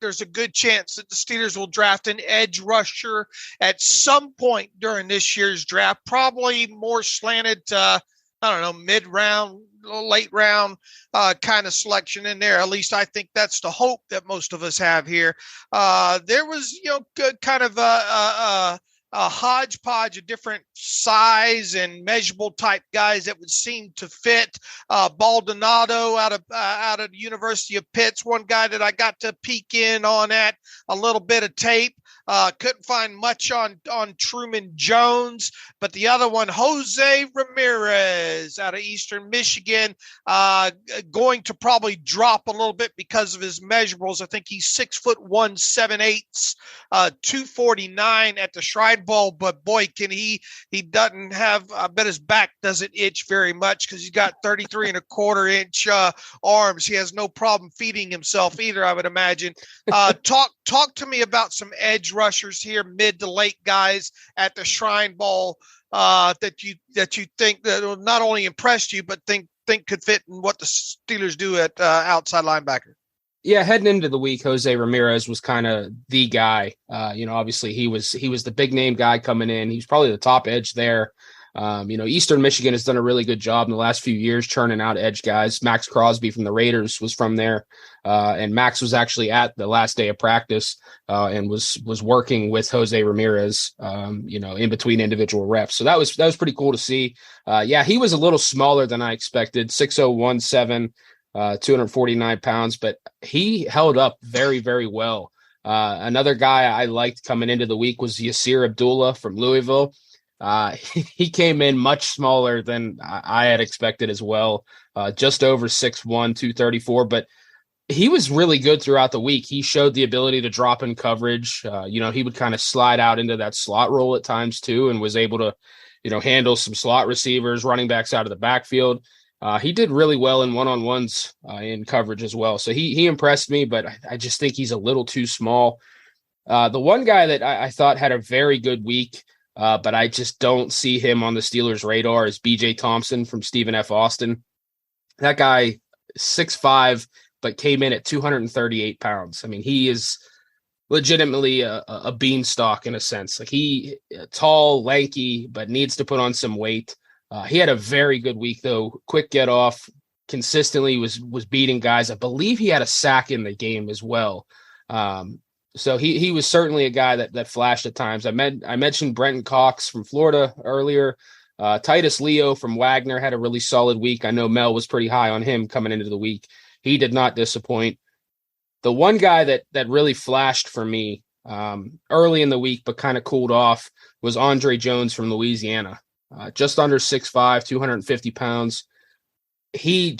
there's a good chance that the Steelers will draft an edge rusher at some point during this year's draft, probably more slanted to, mid-round, late round kind of selection in there. At least I think that's the hope that most of us have here. There was, kind of a hodgepodge of different size and measurable type guys that would seem to fit. Baldonado out of the University of Pitt's one guy that I got to peek in on at a little bit of tape. Couldn't find much on Truman Jones, but the other one, Jose Ramirez out of Eastern Michigan, going to probably drop a little bit because of his measurables. I think he's 6'1", 7/8, 249 at the Shrine Bowl, but boy, he doesn't have, I bet his back doesn't itch very much because he's got 33 1/4 inch arms. He has no problem feeding himself either, I would imagine. Talk to me about some edge rushers here, mid to late guys at the Shrine Bowl that you think that will not only impress you, but think could fit in what the Steelers do at outside linebacker. Yeah, heading into the week, Jose Ramirez was kind of the guy. Obviously he was the big name guy coming in. He's probably the top edge there. Eastern Michigan has done a really good job in the last few years churning out edge guys. Max Crosby from the Raiders was from there. And Max was actually at the last day of practice and was working with Jose Ramirez, in between individual reps. So that was pretty cool to see. He was a little smaller than I expected, 6'0", 1'7", 249 pounds, but he held up very, very well. Another guy I liked coming into the week was Yasir Abdullah from Louisville. He came in much smaller than I had expected as well, just over 6'1", 234, but he was really good throughout the week. He showed the ability to drop in coverage. He would kind of slide out into that slot role at times too, and was able to, handle some slot receivers, running backs out of the backfield. He did really well in one-on-ones in coverage as well. So he impressed me, but I just think he's a little too small. The one guy that I thought had a very good week, but I just don't see him on the Steelers' radar, is B.J. Thompson from Stephen F. Austin. That guy, 6'5", but came in at 238 pounds. I mean, he is legitimately a beanstalk in a sense. Like he tall, lanky, but needs to put on some weight. He had a very good week, though. Quick get off, consistently was beating guys. I believe he had a sack in the game as well. So he was certainly a guy that flashed at times. I mentioned Brenton Cox from Florida earlier. Titus Leo from Wagner had a really solid week. I know Mel was pretty high on him coming into the week. He did not disappoint. The one guy that really flashed for me early in the week but kind of cooled off was Andre Jones from Louisiana. Just under 6'5", 250 pounds. He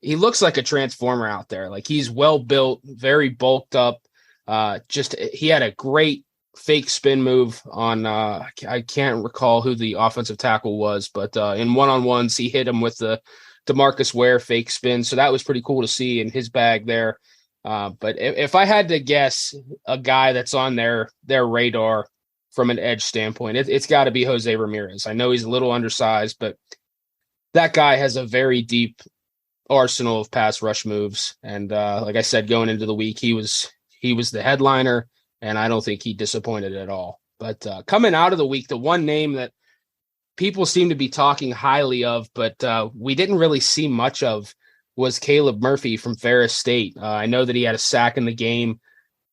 he looks like a transformer out there. Like he's well built, very bulked up. He had a great fake spin move on I can't recall who the offensive tackle was, but in one-on-ones he hit him with the DeMarcus Ware fake spin. So that was pretty cool to see in his bag there. But if I had to guess a guy that's on their radar from an edge standpoint, it's got to be Jose Ramirez. I know he's a little undersized, but that guy has a very deep arsenal of pass rush moves. And like I said, going into the week, he was the headliner, and I don't think he disappointed at all. But coming out of the week, the one name that people seem to be talking highly of, but we didn't really see much of, was Caleb Murphy from Ferris State. I know that he had a sack in the game.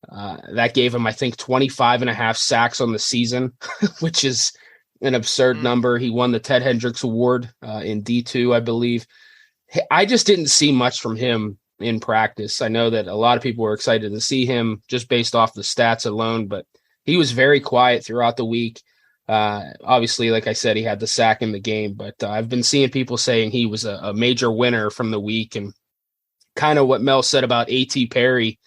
That gave him, I think, 25 and a half sacks on the season, which is an absurd number. He won the Ted Hendricks Award in D2, I believe. I just didn't see much from him in practice. I know that a lot of people were excited to see him just based off the stats alone, but he was very quiet throughout the week. Obviously, like I said, he had the sack in the game, but I've been seeing people saying he was a major winner from the week, and kind of what Mel said about A.T. Perry.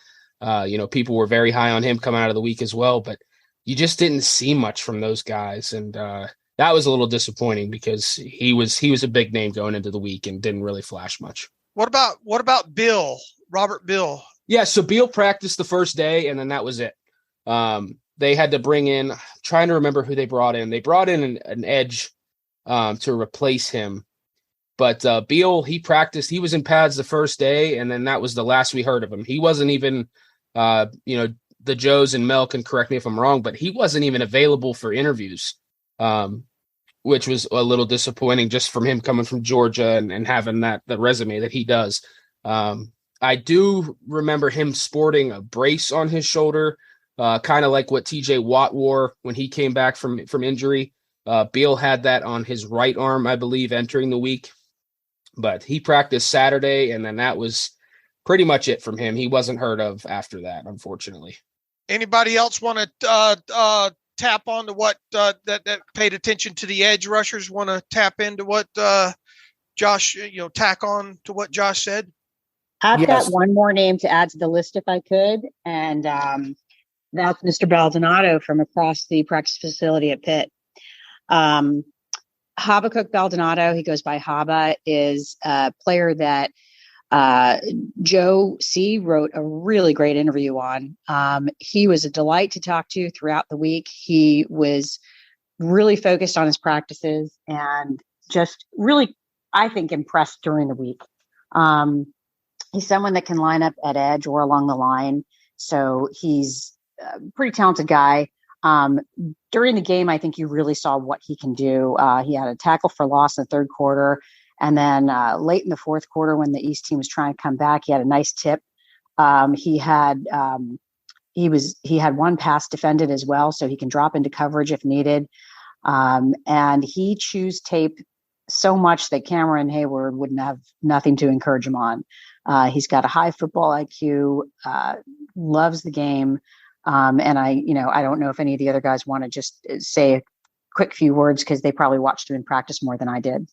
People were very high on him coming out of the week as well, but you just didn't see much from those guys. And that was a little disappointing because he was a big name going into the week and didn't really flash much. What about Robert Bill? Yeah. So Beal practiced the first day, and then that was it. They had to bring in, trying to remember who they brought in. They brought in an edge to replace him. But Beal, he practiced. He was in pads the first day, and then that was the last we heard of him. He wasn't even, the Joes and Mel can correct me if I'm wrong, but he wasn't even available for interviews, which was a little disappointing just from him coming from Georgia and having the resume that he does. I do remember him sporting a brace on his shoulder, kind of like what TJ Watt wore when he came back from injury. Beal had that on his right arm, I believe, entering the week. But he practiced Saturday, and then that was pretty much it from him. He wasn't heard of after that, unfortunately. Anybody else want to tap on to what that paid attention to the edge rushers? Want to tap into what Josh, tack on to what Josh said? I've got one more name to add to the list if I could, and that's Mr. Baldonado from across the practice facility at Pitt. Habakkuk Baldonado, he goes by Haba, is a player that Joe C. wrote a really great interview on. He was a delight to talk to throughout the week. He was really focused on his practices and just really, I think, impressed during the week. He's someone that can line up at edge or along the line. So he's a pretty talented guy. During the game, I think you really saw what he can do. He had a tackle for loss in the third quarter. And then late in the fourth quarter, when the East team was trying to come back, he had a nice tip. He had one pass defended as well, so he can drop into coverage if needed. And he chews tape so much that Cameron Hayward wouldn't have nothing to encourage him on. He's got a high football IQ, loves the game. And I don't know if any of the other guys want to just say a quick few words because they probably watched him in practice more than I did.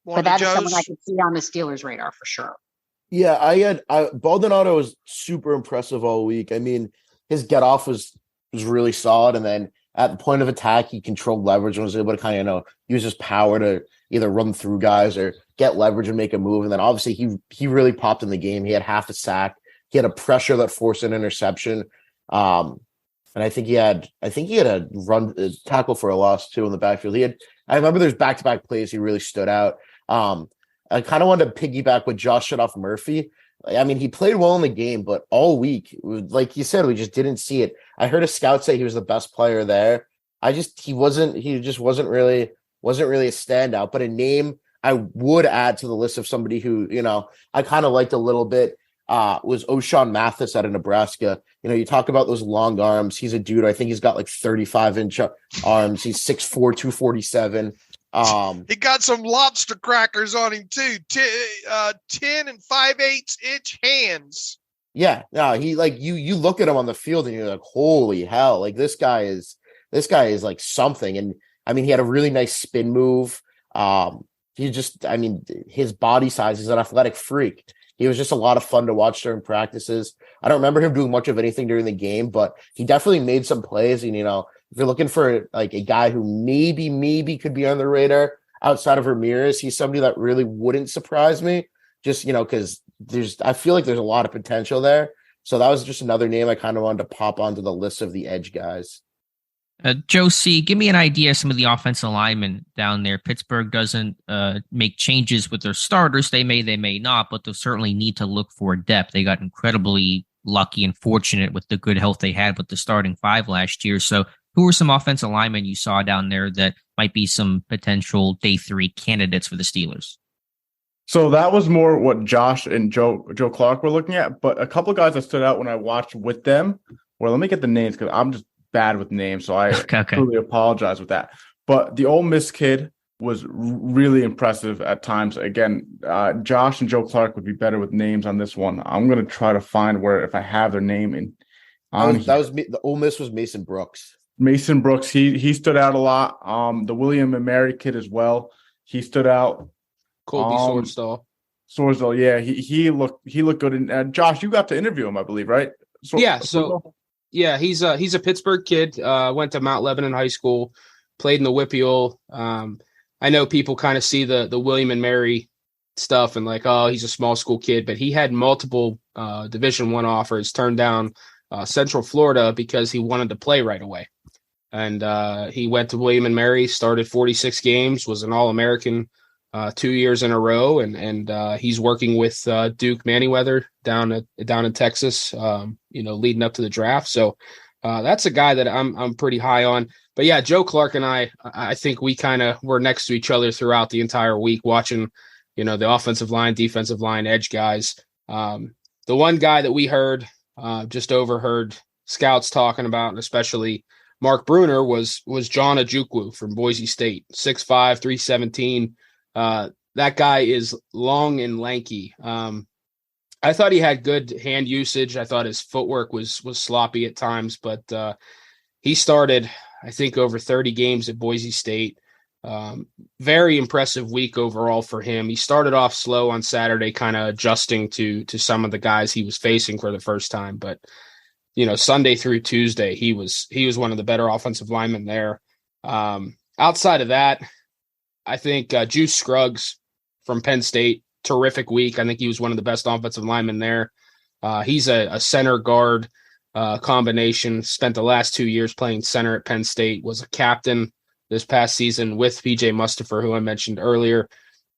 But that is someone I could see on the Steelers' radar for sure. Yeah, Baldonado was super impressive all week. I mean, his get off was really solid, and then at the point of attack, he controlled leverage and was able to kind of use his power to either run through guys or get leverage and make a move. And then obviously he really popped in the game. He had half a sack. He had a pressure that forced an interception. And I think he had a tackle for a loss too in the backfield. I remember there's back-to-back plays. He really stood out. I kind of wanted to piggyback what Josh said off Murphy. I mean, he played well in the game, but all week, like you said, we just didn't see it. I heard a scout say he was the best player there. He just wasn't really a standout, but a name I would add to the list of somebody who, I kind of liked a little bit. Was O'Shawn Mathis out of Nebraska. You talk about those long arms. He's a dude. I think he's got like 35-inch arms. He's 6'4", 247. He got some lobster crackers on him too. 10 and 5/8-inch hands. Yeah, no, he you look at him on the field and you're like, holy hell! Like this guy is like something. And I mean, he had a really nice spin move. his body size is an athletic freak. He was just a lot of fun to watch during practices. I don't remember him doing much of anything during the game, but he definitely made some plays. And, if you're looking for like a guy who maybe could be on the radar outside of Ramirez, he's somebody that really wouldn't surprise me. Just, because I feel like there's a lot of potential there. So that was just another name I kind of wanted to pop onto the list of the edge guys. Joe C., give me an idea of some of the offensive linemen down there. Pittsburgh doesn't make changes with their starters. They may not, but they'll certainly need to look for depth. They got incredibly lucky and fortunate with the good health they had with the starting five last year. So who were some offensive linemen you saw down there that might be some potential day 3 candidates for the Steelers? So that was more what Josh and Joe Clark were looking at, but a couple of guys that stood out when I watched with them. Well, let me get the names because I'm just bad with names, so I truly apologize with that. But the Ole Miss kid was really impressive at times. Again, Josh and Joe Clark would be better with names on this one. I'm going to try to find where if I have their name in. The Ole Miss was Mason Brooks. Mason Brooks, he stood out a lot. The William and Mary kid as well. He stood out. Colby Sorsdal, yeah, he looked good. And Josh, you got to interview him, I believe, right? He's a Pittsburgh kid. Went to Mount Lebanon High School, played in the Whippeal. I know people kind of see the William and Mary stuff and like, oh, he's a small school kid, but he had multiple Division I offers, turned down Central Florida because he wanted to play right away. And he went to William and Mary, started 46 games, was an All-American 2 years in a row, and he's working with Duke Manyweather down in Texas, leading up to the draft. So that's a guy that I'm pretty high on. But yeah, Joe Clark and I think we kind of were next to each other throughout the entire week, watching the offensive line, defensive line, edge guys. The one guy that we just overheard scouts talking about, and especially Mark Bruner, was John Ojukwu from Boise State, 6'5", 317. That guy is long and lanky. I thought he had good hand usage. I thought his footwork was sloppy at times, but he started, I think, over 30 games at Boise State. Very impressive week overall for him. He started off slow on Saturday, kind of adjusting to some of the guys he was facing for the first time. But, Sunday through Tuesday, he was one of the better offensive linemen there. Outside of that, I think Juice Scruggs from Penn State, terrific week. I think he was one of the best offensive linemen there. He's a center guard combination, spent the last 2 years playing center at Penn State, was a captain this past season with PJ Mustipher, who I mentioned earlier.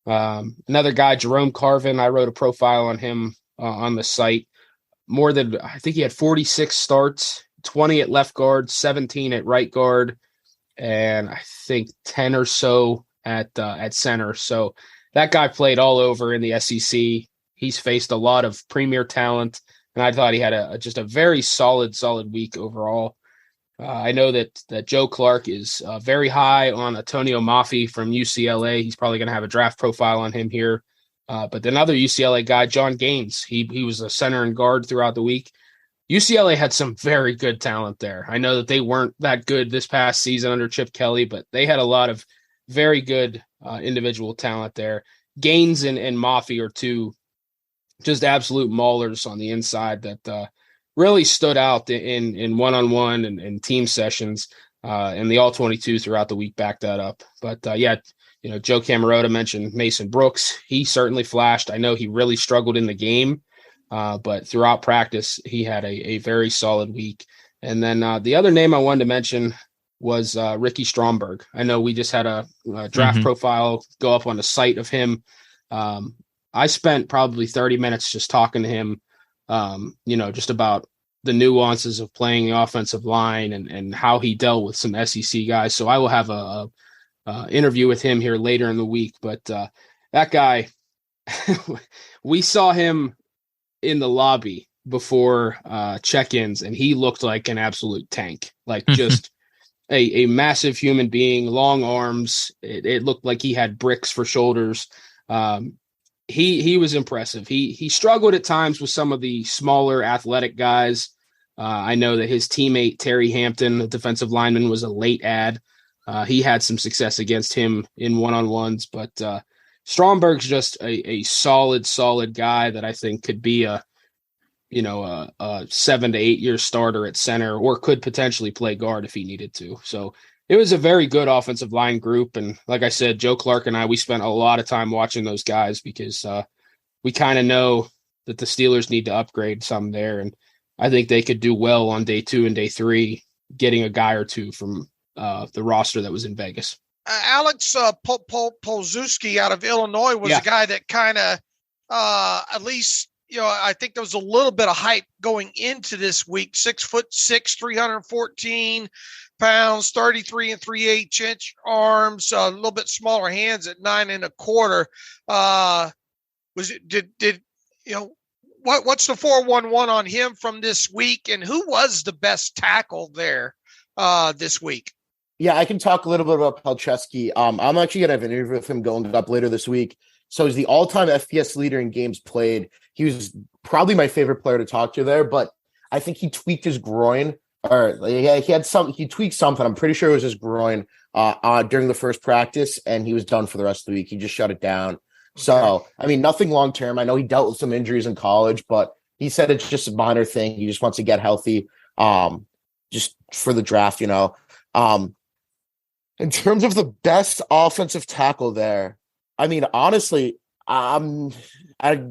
Another guy, Jerome Carvin, I wrote a profile on him on the site. I think he had 46 starts, 20 at left guard, 17 at right guard, and I think 10 or so at center. So that guy played all over in the SEC. He's faced a lot of premier talent, and I thought he had just a very solid week overall. I know that Joe Clark is very high on Antonio Mafi from UCLA. He's probably going to have a draft profile on him here. But another UCLA guy, John Gaines, he was a center and guard throughout the week. UCLA had some very good talent there. I know that they weren't that good this past season under Chip Kelly, but they had a lot of very good individual talent there. Gaines and Mafi are two just absolute maulers on the inside that really stood out in one-on-one and team sessions, and the All-22 throughout the week backed that up. But Joe Cammarota mentioned Mason Brooks. He certainly flashed. I know he really struggled in the game, but throughout practice, he had a very solid week. And then the other name I wanted to mention was Ricky Stromberg. I know we just had a draft profile go up on the site of him. I spent probably 30 minutes just talking to him, just about the nuances of playing the offensive line and how he dealt with some SEC guys. So I will have a interview with him here later in the week. But that guy, we saw him in the lobby before check-ins, and he looked like an absolute tank, like just a massive human being, long arms. It looked like he had bricks for shoulders. He was impressive. He struggled at times with some of the smaller athletic guys. I know that his teammate, Terry Hampton, the defensive lineman, was a late ad. He had some success against him in one-on-ones, but Stromberg's just a solid guy that I think could be a 7 to 8 year starter at center, or could potentially play guard if he needed to. So it was a very good offensive line group. And like I said, Joe Clark and I, we spent a lot of time watching those guys because we kind of know that the Steelers need to upgrade some there. And I think they could do well on day 2 and day 3, getting a guy or two from the roster that was in Vegas. Alex Polzuski out of Illinois was a guy that kind of, at least, I think there was a little bit of hype going into this week. 6'6", 314 pounds, 33 3/8 arms, a little bit smaller hands at 9 1/4. What's the 4.11 on him from this week, and who was the best tackle there this week? Yeah, I can talk a little bit about Palczewski. I'm actually going to have an interview with him going up later this week. So he's the all-time FBS leader in games played. He was probably my favorite player to talk to there, but I think he tweaked his groin, or he tweaked something. I'm pretty sure it was his groin during the first practice, and he was done for the rest of the week. He just shut it down. Okay. So, I mean, nothing long-term. I know he dealt with some injuries in college, but he said it's just a minor thing. He just wants to get healthy just for the draft, In terms of the best offensive tackle there, I mean, honestly, I don't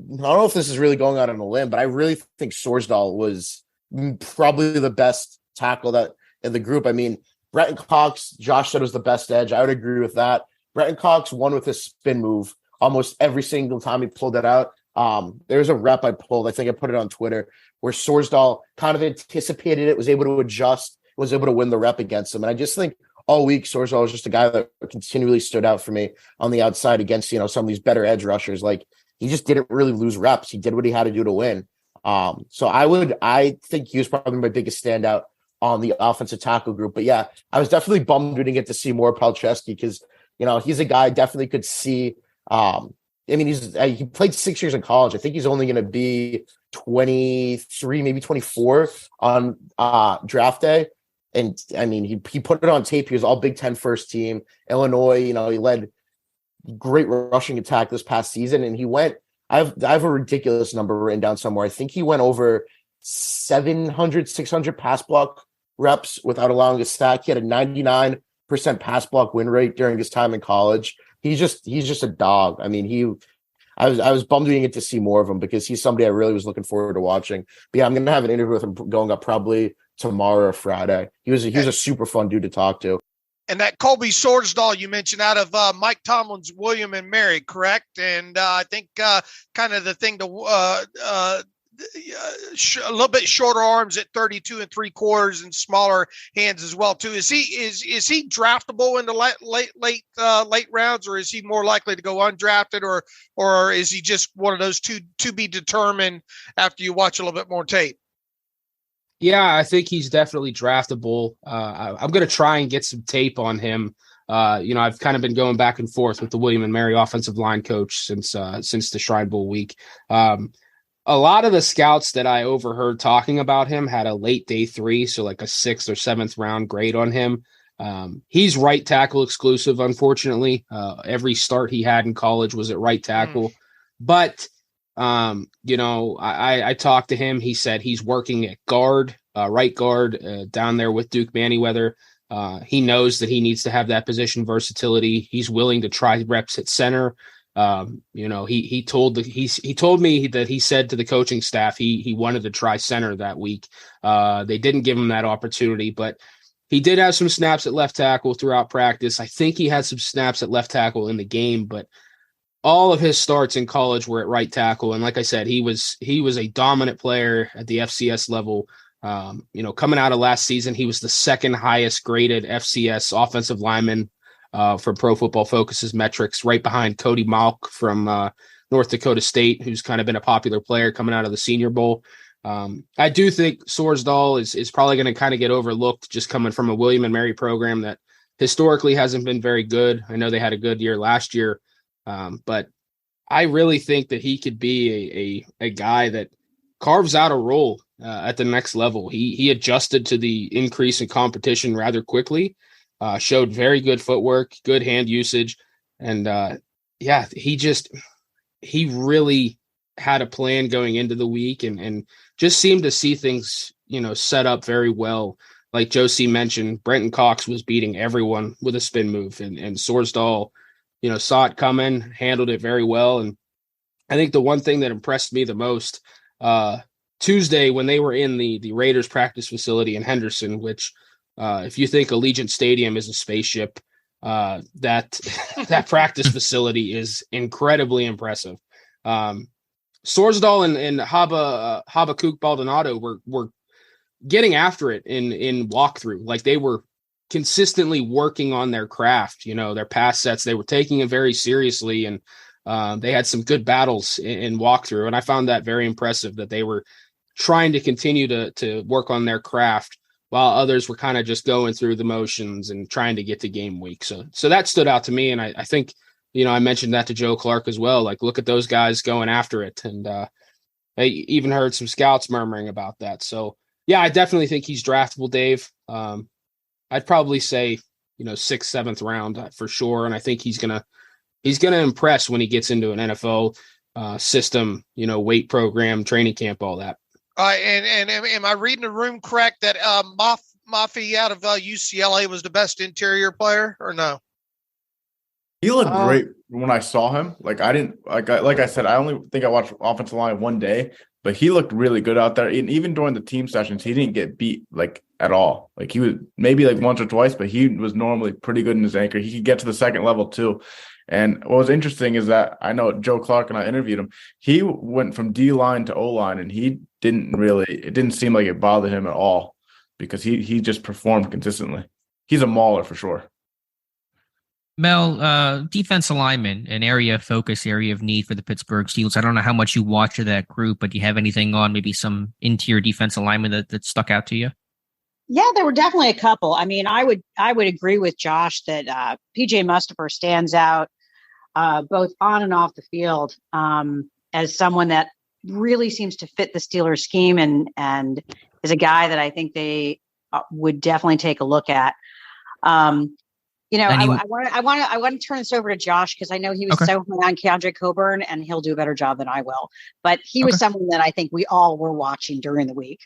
know if this is really going out on a limb, but I really think Sorsdahl was probably the best tackle that in the group. I mean, Bretton Cox, Josh said was the best edge. I would agree with that. Bretton Cox won with his spin move almost every single time he pulled it out. There's a rep I pulled, I think I put it on Twitter, where Sorsdahl kind of anticipated it, was able to adjust, was able to win the rep against him. And I just think all week, Sorsdahl was just a guy that continually stood out for me on the outside against, some of these better edge rushers. Like, he just didn't really lose reps. He did what he had to do to win. So I think he was probably my biggest standout on the offensive tackle group. But yeah, I was definitely bummed we didn't get to see more Palczewski because, he's a guy I definitely could see. He played 6 years in college. I think he's only going to be 23, maybe 24 on draft day. And I mean, he put it on tape. He was all Big Ten first team. Illinois, he led great rushing attack this past season. And he went, I have a ridiculous number written down somewhere. I think he went over 700, 600 pass block reps without allowing a sack. He had a 99% pass block win rate during his time in college. He's just a dog. I mean, I was bummed we didn't get to see more of him because he's somebody I really was looking forward to watching. But yeah, I'm going to have an interview with him going up probably tomorrow or Friday. He was a super fun dude to talk to. And that Colby Sorsdahl you mentioned out of Mike Tomlin's William and Mary, correct? And I think kind of the thing to a little bit shorter arms at 32 3/4 and smaller hands as well too. Is he draftable in the late rounds, or is he more likely to go undrafted, or is he just one of those to be determined after you watch a little bit more tape? Yeah, I think he's definitely draftable. I'm going to try and get some tape on him. I've kind of been going back and forth with the William and Mary offensive line coach since the Shrine Bowl week. A lot of the scouts that I overheard talking about him had a late day 3, so like a 6th or 7th round grade on him. He's right tackle exclusive, unfortunately. Every start he had in college was at right tackle. But I talked to him. He said he's working at guard, right guard, down there with Duke Manyweather. He knows that he needs to have that position versatility. He's willing to try reps at center. He told me that he said to the coaching staff he wanted to try center that week. They didn't give him that opportunity, but he did have some snaps at left tackle throughout practice. I think he had some snaps at left tackle in the game, but all of his starts in college were at right tackle. And like I said, he was a dominant player at the FCS level. Coming out of last season, he was the second highest graded FCS offensive lineman for Pro Football Focus's metrics, right behind Cody Malk from North Dakota State, who's kind of been a popular player coming out of the Senior Bowl. I do think Sorsdahl is probably going to kind of get overlooked just coming from a William and Mary program that historically hasn't been very good. I know they had a good year last year. But I really think that he could be a guy that carves out a role at the next level. He adjusted to the increase in competition rather quickly, showed very good footwork, good hand usage, and yeah, he really had a plan going into the week and just seemed to see things, set up very well. Like Josie mentioned, Brenton Cox was beating everyone with a spin move, and Sorsdahl, saw it coming, handled it very well. And I think the one thing that impressed me the most, Tuesday when they were in the Raiders practice facility in Henderson, which if you think Allegiant Stadium is a spaceship, that practice facility is incredibly impressive. Sorsdahl and Habakkuk Baldonado were getting after it in walkthrough. Like they were consistently working on their craft, their pass sets. They were taking it very seriously, and they had some good battles in walkthrough. And I found that very impressive that they were trying to continue to work on their craft while others were kind of just going through the motions and trying to get to game week. So that stood out to me. And I think, I mentioned that to Joe Clark as well. Like, look at those guys going after it. And I even heard some scouts murmuring about that. So, yeah, I definitely think he's draftable, Dave. I'd probably say, 6th, 7th round for sure. And I think he's going to impress when he gets into an NFL system, weight program, training camp, all that. And am I reading the room correct that Mafi out of UCLA was the best interior player, or no? He looked great when I saw him. Like I said, I only think I watched offensive line one day, but he looked really good out there. And even during the team sessions, he didn't get beat like at all. Like he was maybe like once or twice, but he was normally pretty good in his anchor. He could get to the second level too. And what was interesting is that I know Joe Clark and I interviewed him. He went from D-line to O-line, and it didn't seem like it bothered him at all because he just performed consistently. He's a mauler for sure. Mel, defense alignment, an area of focus, area of need for the Pittsburgh Steelers. I don't know how much you watch of that group, but do you have anything on maybe some interior defense alignment that stuck out to you? Yeah, there were definitely a couple. I mean, I would agree with Josh that PJ Mustipher stands out both on and off the field as someone that really seems to fit the Steelers scheme and is a guy that I think they would definitely take a look at. I want to turn this over to Josh because I know he was so high on Keandre Coburn, and he'll do a better job than I will. But he was someone that I think we all were watching during the week.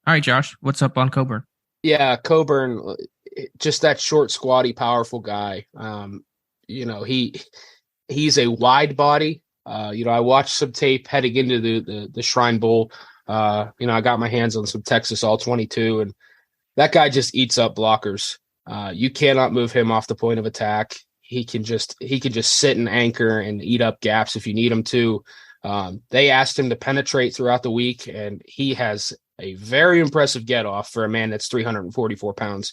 All right, Josh, what's up on Coburn? Yeah, Coburn, just that short, squatty, powerful guy. He's a wide body. I watched some tape heading into the Shrine Bowl. I got my hands on some Texas All-22, and that guy just eats up blockers. You cannot move him off the point of attack. He can just sit and anchor and eat up gaps if you need him to. They asked him to penetrate throughout the week, and he has a very impressive get off for a man that's 344 pounds.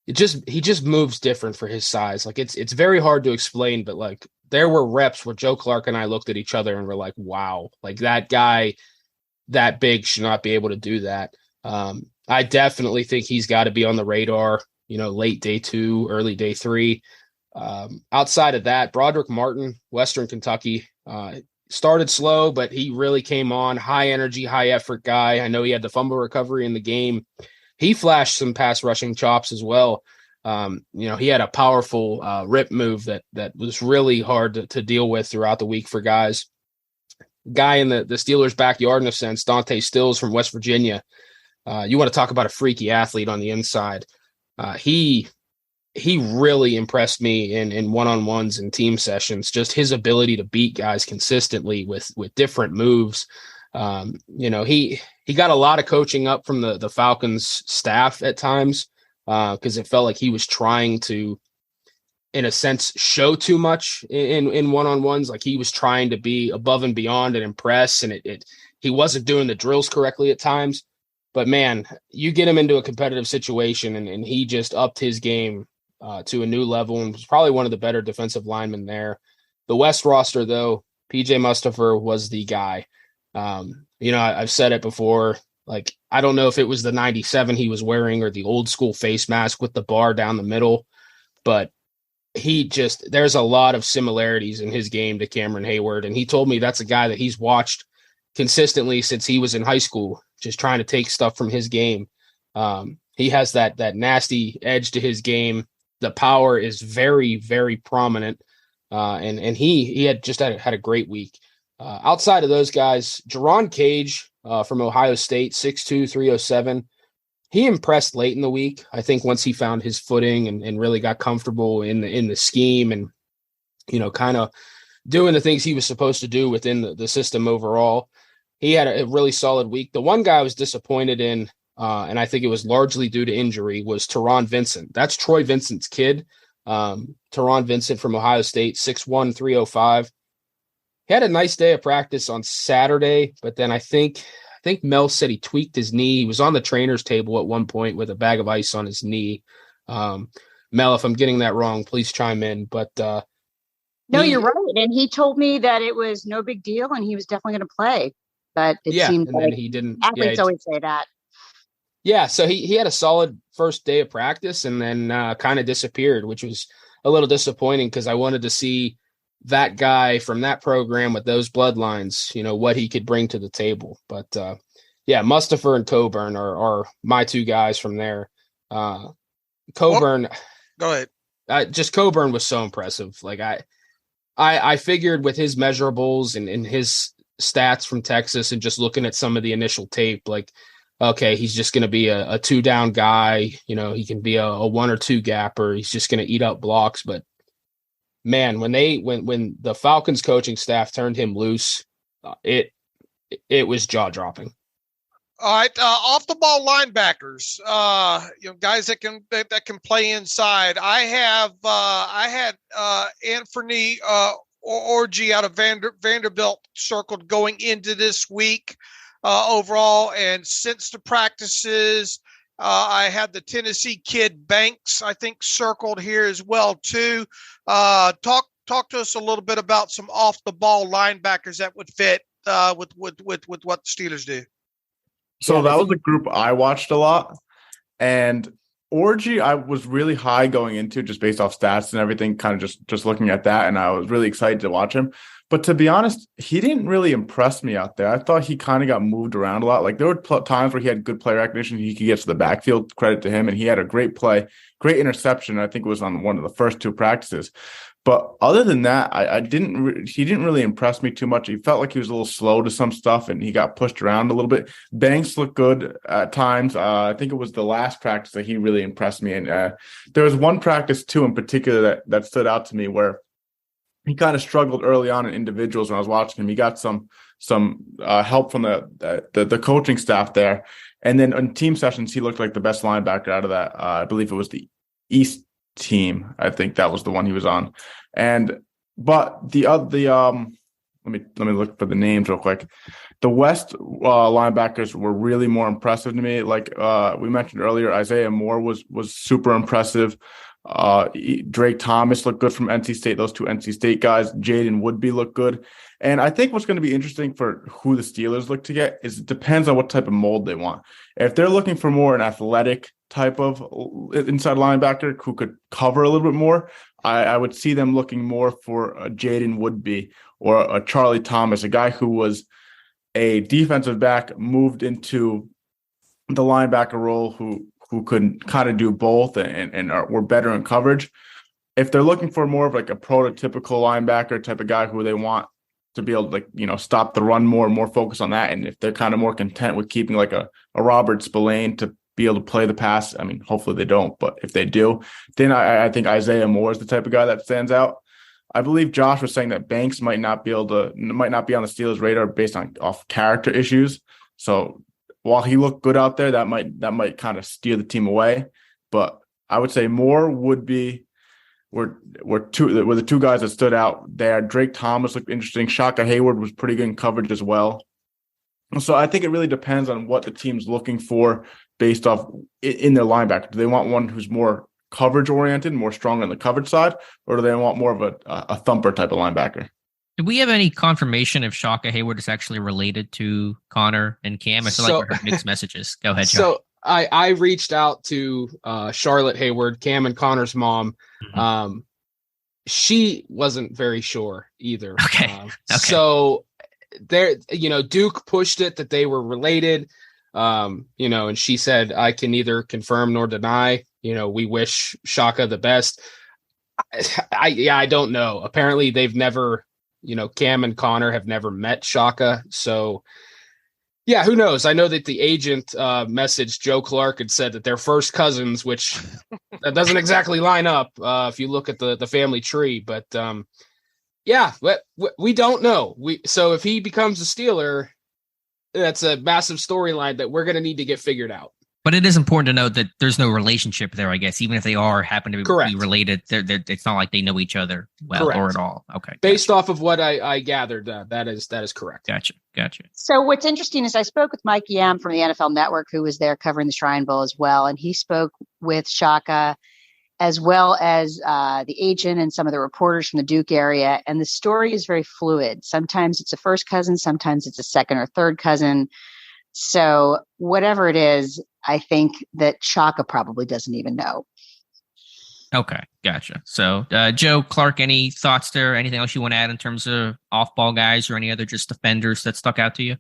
He just moves different for his size. Like it's very hard to explain, but like there were reps where Joe Clark and I looked at each other and were like, wow, like that guy that big should not be able to do that. I definitely think he's got to be on the radar, late day 2, early day 3. Outside of that, Broderick Martin, Western Kentucky, started slow, but he really came on. High energy, high effort guy. I know he had the fumble recovery in the game. He flashed some pass rushing chops as well. He had a powerful rip move that was really hard to deal with throughout the week for guys. Guy in the Steelers' backyard in a sense, Dante Stills from West Virginia. You want to talk about a freaky athlete on the inside. He really impressed me in one-on-ones and team sessions, just his ability to beat guys consistently with different moves. He got a lot of coaching up from the Falcons staff at times because it felt like he was trying to, in a sense, show too much in one-on-ones. Like he was trying to be above and beyond and impress, and he wasn't doing the drills correctly at times. But man, you get him into a competitive situation, and he just upped his game to a new level and was probably one of the better defensive linemen there. The West roster, though, PJ Mustipher was the guy. I've said it before. Like, I don't know if it was the 97 he was wearing or the old school face mask with the bar down the middle, but there's a lot of similarities in his game to Cameron Hayward. And he told me that's a guy that he's watched consistently since he was in high school, just trying to take stuff from his game. He has that nasty edge to his game. The power is very, very prominent. And he had just had a great week. Outside of those guys, Jerron Cage from Ohio State, 6'2", 307. He impressed late in the week. I think once he found his footing and really got comfortable in the scheme and, kind of doing the things he was supposed to do within the system overall, he had a really solid week. The one guy I was disappointed in, and I think it was largely due to injury, was Teron Vincent. That's Troy Vincent's kid. Teron Vincent from Ohio State, 6'1", 305. He had a nice day of practice on Saturday, but then I think Mel said he tweaked his knee. He was on the trainer's table at one point with a bag of ice on his knee. Mel, if I'm getting that wrong, please chime in. But no, you're right. And he told me that it was no big deal and he was definitely going to play. But it seemed like he didn't. Athletes always say that. Yeah, so he had a solid first day of practice and then kind of disappeared, which was a little disappointing because I wanted to see that guy from that program with those bloodlines, what he could bring to the table. But Mustipher and Coburn are my two guys from there. Coburn, go ahead. Just Coburn was so impressive. Like I figured with his measurables and his stats from Texas and just looking at some of the initial tape, like, okay, he's just going to be a two down guy. He can be a 1 or 2 gapper. He's just going to eat up blocks. But man, when the Falcons coaching staff turned him loose, it was jaw dropping. All right, off the ball linebackers, guys that can play inside. I had Anthony Orgy out of Vanderbilt circled going into this week overall, and since the practices, I had the Tennessee kid Banks, I think, circled here as well too. Talk to us a little bit about some off the ball linebackers that would fit with what the Steelers do. So that was a group I watched a lot, and Orgy I was really high going into just based off stats and everything, kind of just looking at that, and I was really excited to watch him. But to be honest, he didn't really impress me out there. I thought he kind of got moved around a lot. Like there were times where he had good play recognition. He could get to the backfield, credit to him. And he had a great play, great interception. I think it was on one of the first 2 practices. But other than that, he didn't really impress me too much. He felt like he was a little slow to some stuff and he got pushed around a little bit. Banks looked good at times. I think it was the last practice that he really impressed me. And there was one practice too in particular that stood out to me where he kind of struggled early on in individuals when I was watching him. He got some help from the coaching staff there. And then in team sessions, he looked like the best linebacker out of that. I believe it was the East team. I think that was the one he was on. But let me look for the names real quick. The West linebackers were really more impressive to me. Like we mentioned earlier, Isaiah Moore was super impressive. Drake Thomas looked good from NC State. Those 2 NC State guys, Jaden Woodby looked good. And I think what's going to be interesting for who the Steelers look to get is it depends on what type of mold they want. If they're looking for more an athletic type of inside linebacker who could cover a little bit more, I would see them looking more for a Jaden Woodby or a Charlie Thomas, a guy who was a defensive back, moved into the linebacker role, who could kind of do both and were better in coverage. If they're looking for more of like a prototypical linebacker type of guy who they want to be able to, stop the run more focus on that. And if they're kind of more content with keeping like a Robert Spillane to be able to play the pass, I mean, hopefully they don't, but if they do, then I think Isaiah Moore is the type of guy that stands out. I believe Josh was saying that Banks might not be on the Steelers radar based on off character issues. So while he looked good out there, that might kind of steer the team away. But I would say Moore would be were the 2 guys that stood out there. Drake Thomas looked interesting. Shaka Hayward was pretty good in coverage as well. So I think it really depends on what the team's looking for based off in their linebacker. Do they want one who's more coverage oriented, more strong on the coverage side, or do they want more of a thumper type of linebacker? Do we have any confirmation if Shaka Hayward is actually related to Connor and Cam? I feel like we heard mixed messages. Go ahead, Josh. So I reached out to Charlotte Hayward, Cam and Connor's mom. Mm-hmm. She wasn't very sure either. Okay. So there, Duke pushed it that they were related. And she said, I can neither confirm nor deny. We wish Shaka the best. I don't know. Apparently they've never, Cam and Connor have never met Shaka. So yeah, who knows? I know that the agent messaged Joe Clark and said that they're first cousins, which that doesn't exactly line up if you look at the family tree. But yeah, we don't know. So if he becomes a Steeler, that's a massive storyline that we're going to need to get figured out. But it is important to note that there's no relationship there, I guess. Even if they happen to be related, it's not like they know each other well Correct. or at all. Okay. Based off of what I gathered, that is correct. Gotcha. So what's interesting is I spoke with Mike Yam from the NFL Network, who was there covering the Shrine Bowl as well. And he spoke with Shaka as well as the agent and some of the reporters from the Duke area. And the story is very fluid. Sometimes it's a first cousin. Sometimes it's a second or third cousin. So whatever it is, I think that Shaka probably doesn't even know. Okay, gotcha. So, Joe, Clark, any thoughts there? Anything else you want to add in terms of off-ball guys or any other just defenders that stuck out to you?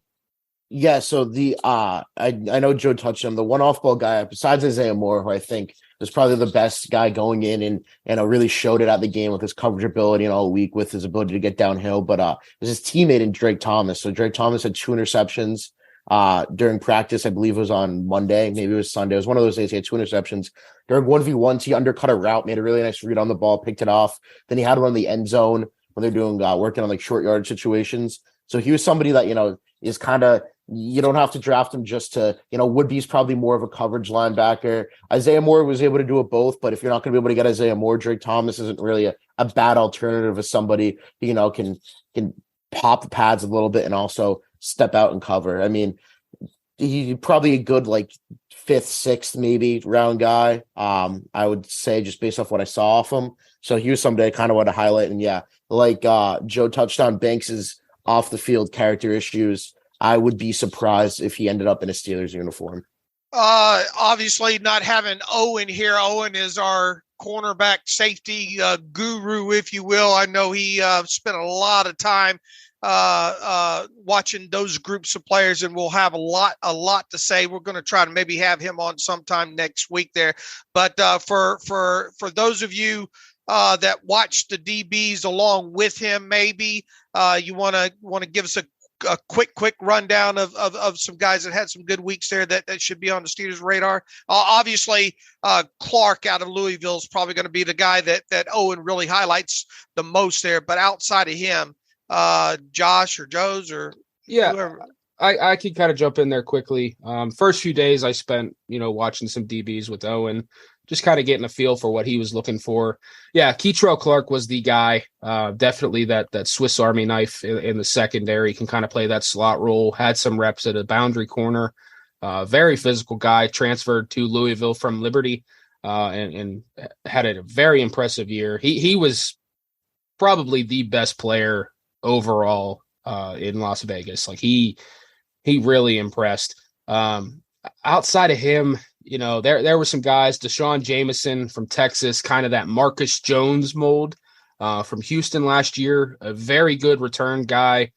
Yeah, so the I know Joe touched on the one off-ball guy besides Isaiah Moore, who I think was probably the best guy going in and really showed it at the game with his coverage ability and all week with his ability to get downhill. But it was his teammate in Drake Thomas. So Drake Thomas had 2 interceptions during practice. I believe it was on Monday, maybe it was Sunday. It was one of those days he had 2 interceptions. During 1v1s, he undercut a route, made a really nice read on the ball, picked it off. Then he had one in the end zone when they're doing working on like short yard situations. So he was somebody that, is kind of, you don't have to draft him just to, Woodby's probably more of a coverage linebacker. Isaiah Moore was able to do it both, but if you're not going to be able to get Isaiah Moore, Drake Thomas isn't really a bad alternative as somebody who, can pop the pads a little bit and also step out and cover. I mean, he's probably a good 5th, 6th maybe round guy. I would say just based off what I saw off him. So he was somebody I kind of want to highlight. And yeah, Joe touched on Banks's off the field character issues. I would be surprised if he ended up in a Steelers uniform. Obviously not having Owen here. Owen is our cornerback safety guru, if you will. I know he spent a lot of time watching those groups of players, and we'll have a lot to say. We're going to try to maybe have him on sometime next week there. But for those of you that watch the DBs along with him, maybe you want to give us a quick rundown of some guys that had some good weeks there that should be on the Steelers' radar. Obviously, Clark out of Louisville is probably going to be the guy that Owen really highlights the most there. But outside of him, Josh or Joe's or whoever. I could kind of jump in there quickly. First few days I spent, watching some DBs with Owen, just kind of getting a feel for what he was looking for. Yeah, Keitrell Clark was the guy. Definitely that Swiss Army knife in the secondary, can kind of play that slot role. Had some reps at a boundary corner. Very physical guy, transferred to Louisville from Liberty, and had a very impressive year. He was probably the best player overall in Las Vegas. He really impressed. Outside of him, there were some guys, Deshaun Jameson from Texas, kind of that Marcus Jones mold from Houston last year, a very good return guy.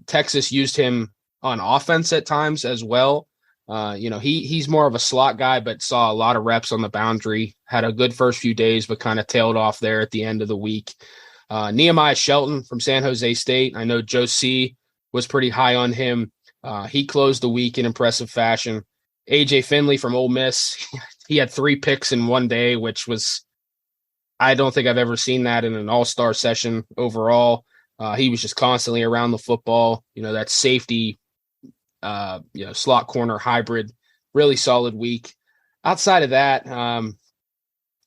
Texas used him on offense at times as well. He's more of a slot guy, but saw a lot of reps on the boundary, had a good first few days, but kind of tailed off there at the end of the week. Nehemiah Shelton from San Jose State. I know Joe C was pretty high on him. He closed the week in impressive fashion. AJ Finley from Ole Miss. He had 3 picks in one day, which was, I don't think I've ever seen that in an all-star session overall. He was just constantly around the football, that safety, slot corner hybrid, really solid week. Outside of that,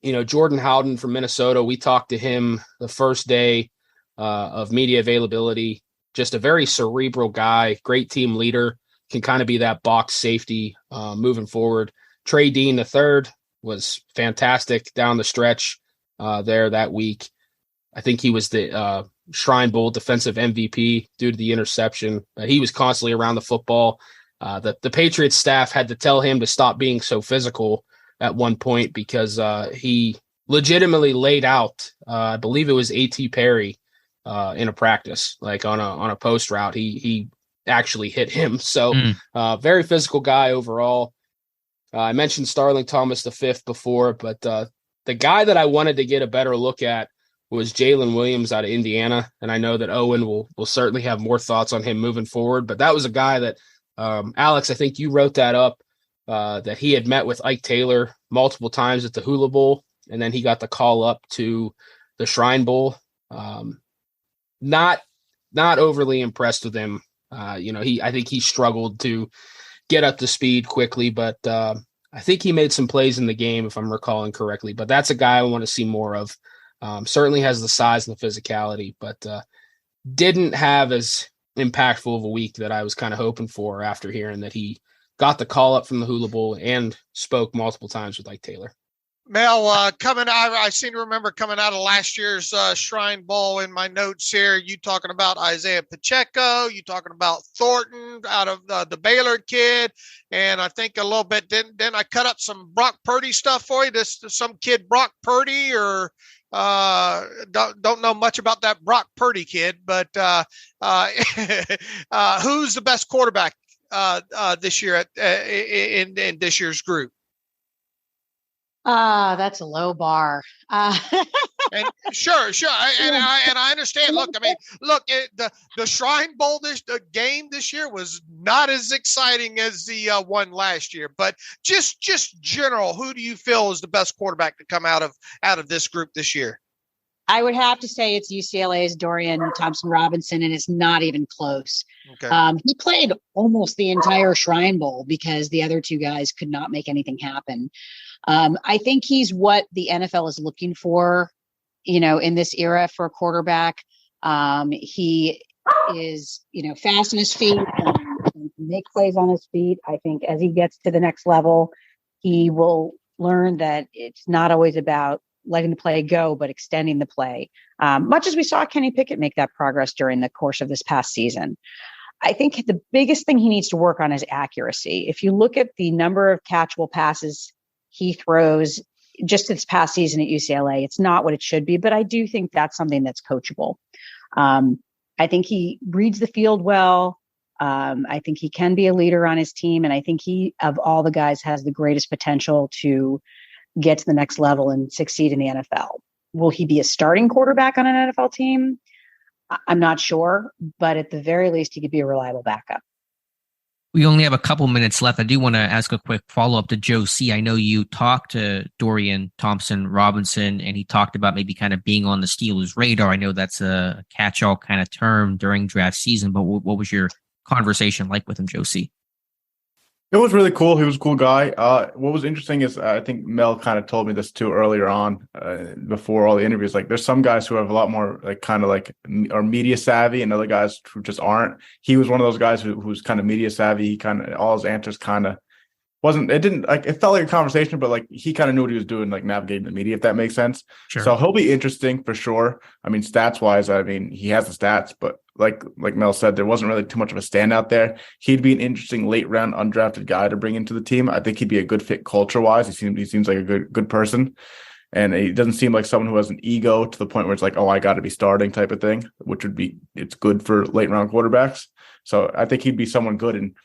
Jordan Howden from Minnesota, we talked to him the first day of media availability. Just a very cerebral guy, great team leader, can kind of be that box safety moving forward. Trey Dean III was fantastic down the stretch there that week. I think he was the Shrine Bowl defensive MVP due to the interception. He was constantly around the football. The Patriots staff had to tell him to stop being so physical at one point because he legitimately laid out, I believe it was A.T. Perry in a practice, on a post route. He actually hit him. So very physical guy overall. I mentioned Starling Thomas V before, but The guy that I wanted to get a better look at was Jalen Williams out of Indiana. And I know that Owen will certainly have more thoughts on him moving forward. But that was a guy that, Alex, I think you wrote that up, that he had met with Ike Taylor multiple times at the Hula Bowl. And then he got the call up to the Shrine Bowl. Not overly impressed with him. I think he struggled to get up to speed quickly, but I think he made some plays in the game, if I'm recalling correctly. But that's a guy I want to see more of. Certainly has the size and the physicality, but didn't have as impactful of a week that I was kind of hoping for after hearing that he got the call up from the Hula Bowl and spoke multiple times with Ike Taylor. Mel, coming out, I seem to remember coming out of last year's Shrine Bowl in my notes here, you talking about Isaiah Pacheco, you talking about Thornton out of the Baylor kid, and I think a little bit, didn't I cut up some Brock Purdy stuff for you? Some kid Brock Purdy, or don't know much about that Brock Purdy kid, but who's the best quarterback this year in this year's group? That's a low bar. And sure. I understand. Look, the Shrine Bowl the game this year was not as exciting as the one last year. But just general, who do you feel is the best quarterback to come out of this group this year? I would have to say it's UCLA's Dorian Thompson-Robinson, and it's not even close. Okay. He played almost the entire Shrine Bowl because the other two guys could not make anything happen. I think he's what the NFL is looking for, in this era for a quarterback. He is, fast on his feet, and make plays on his feet. I think as he gets to the next level, he will learn that it's not always about letting the play go, but extending the play, much as we saw Kenny Pickett make that progress during the course of this past season. I think the biggest thing he needs to work on is accuracy. If you look at the number of catchable passes he throws just this past season at UCLA, it's not what it should be, but I do think that's something that's coachable. I think he reads the field well. I think he can be a leader on his team. And I think he, of all the guys, has the greatest potential to get to the next level and succeed in the NFL. Will he be a starting quarterback on an NFL team? I'm not sure, but at the very least, he could be a reliable backup. We only have a couple minutes left. I do want to ask a quick follow-up to Joe C. I know you talked to Dorian Thompson-Robinson, and he talked about maybe kind of being on the Steelers' radar. I know that's a catch-all kind of term during draft season, but what was your conversation like with him, Joe C? It was really cool. He was a cool guy. What was interesting is I think Mel kind of told me this too earlier on before all the interviews. Like there's some guys who have a lot more are media savvy and other guys who just aren't. He was one of those guys who's kind of media savvy. He kind of, all his answers kind of it felt like a conversation, but like he kind of knew what he was doing, like navigating the media, if that makes sense. Sure. So he'll be interesting for sure. I mean, stats wise, he has the stats, but like Mel said, there wasn't really too much of a standout there. He'd be an interesting late round undrafted guy to bring into the team. I think he'd be a good fit culture wise. He seems like a good person. And he doesn't seem like someone who has an ego to the point where it's like, oh, I got to be starting type of thing, which it's good for late round quarterbacks. So I think he'd be someone good. And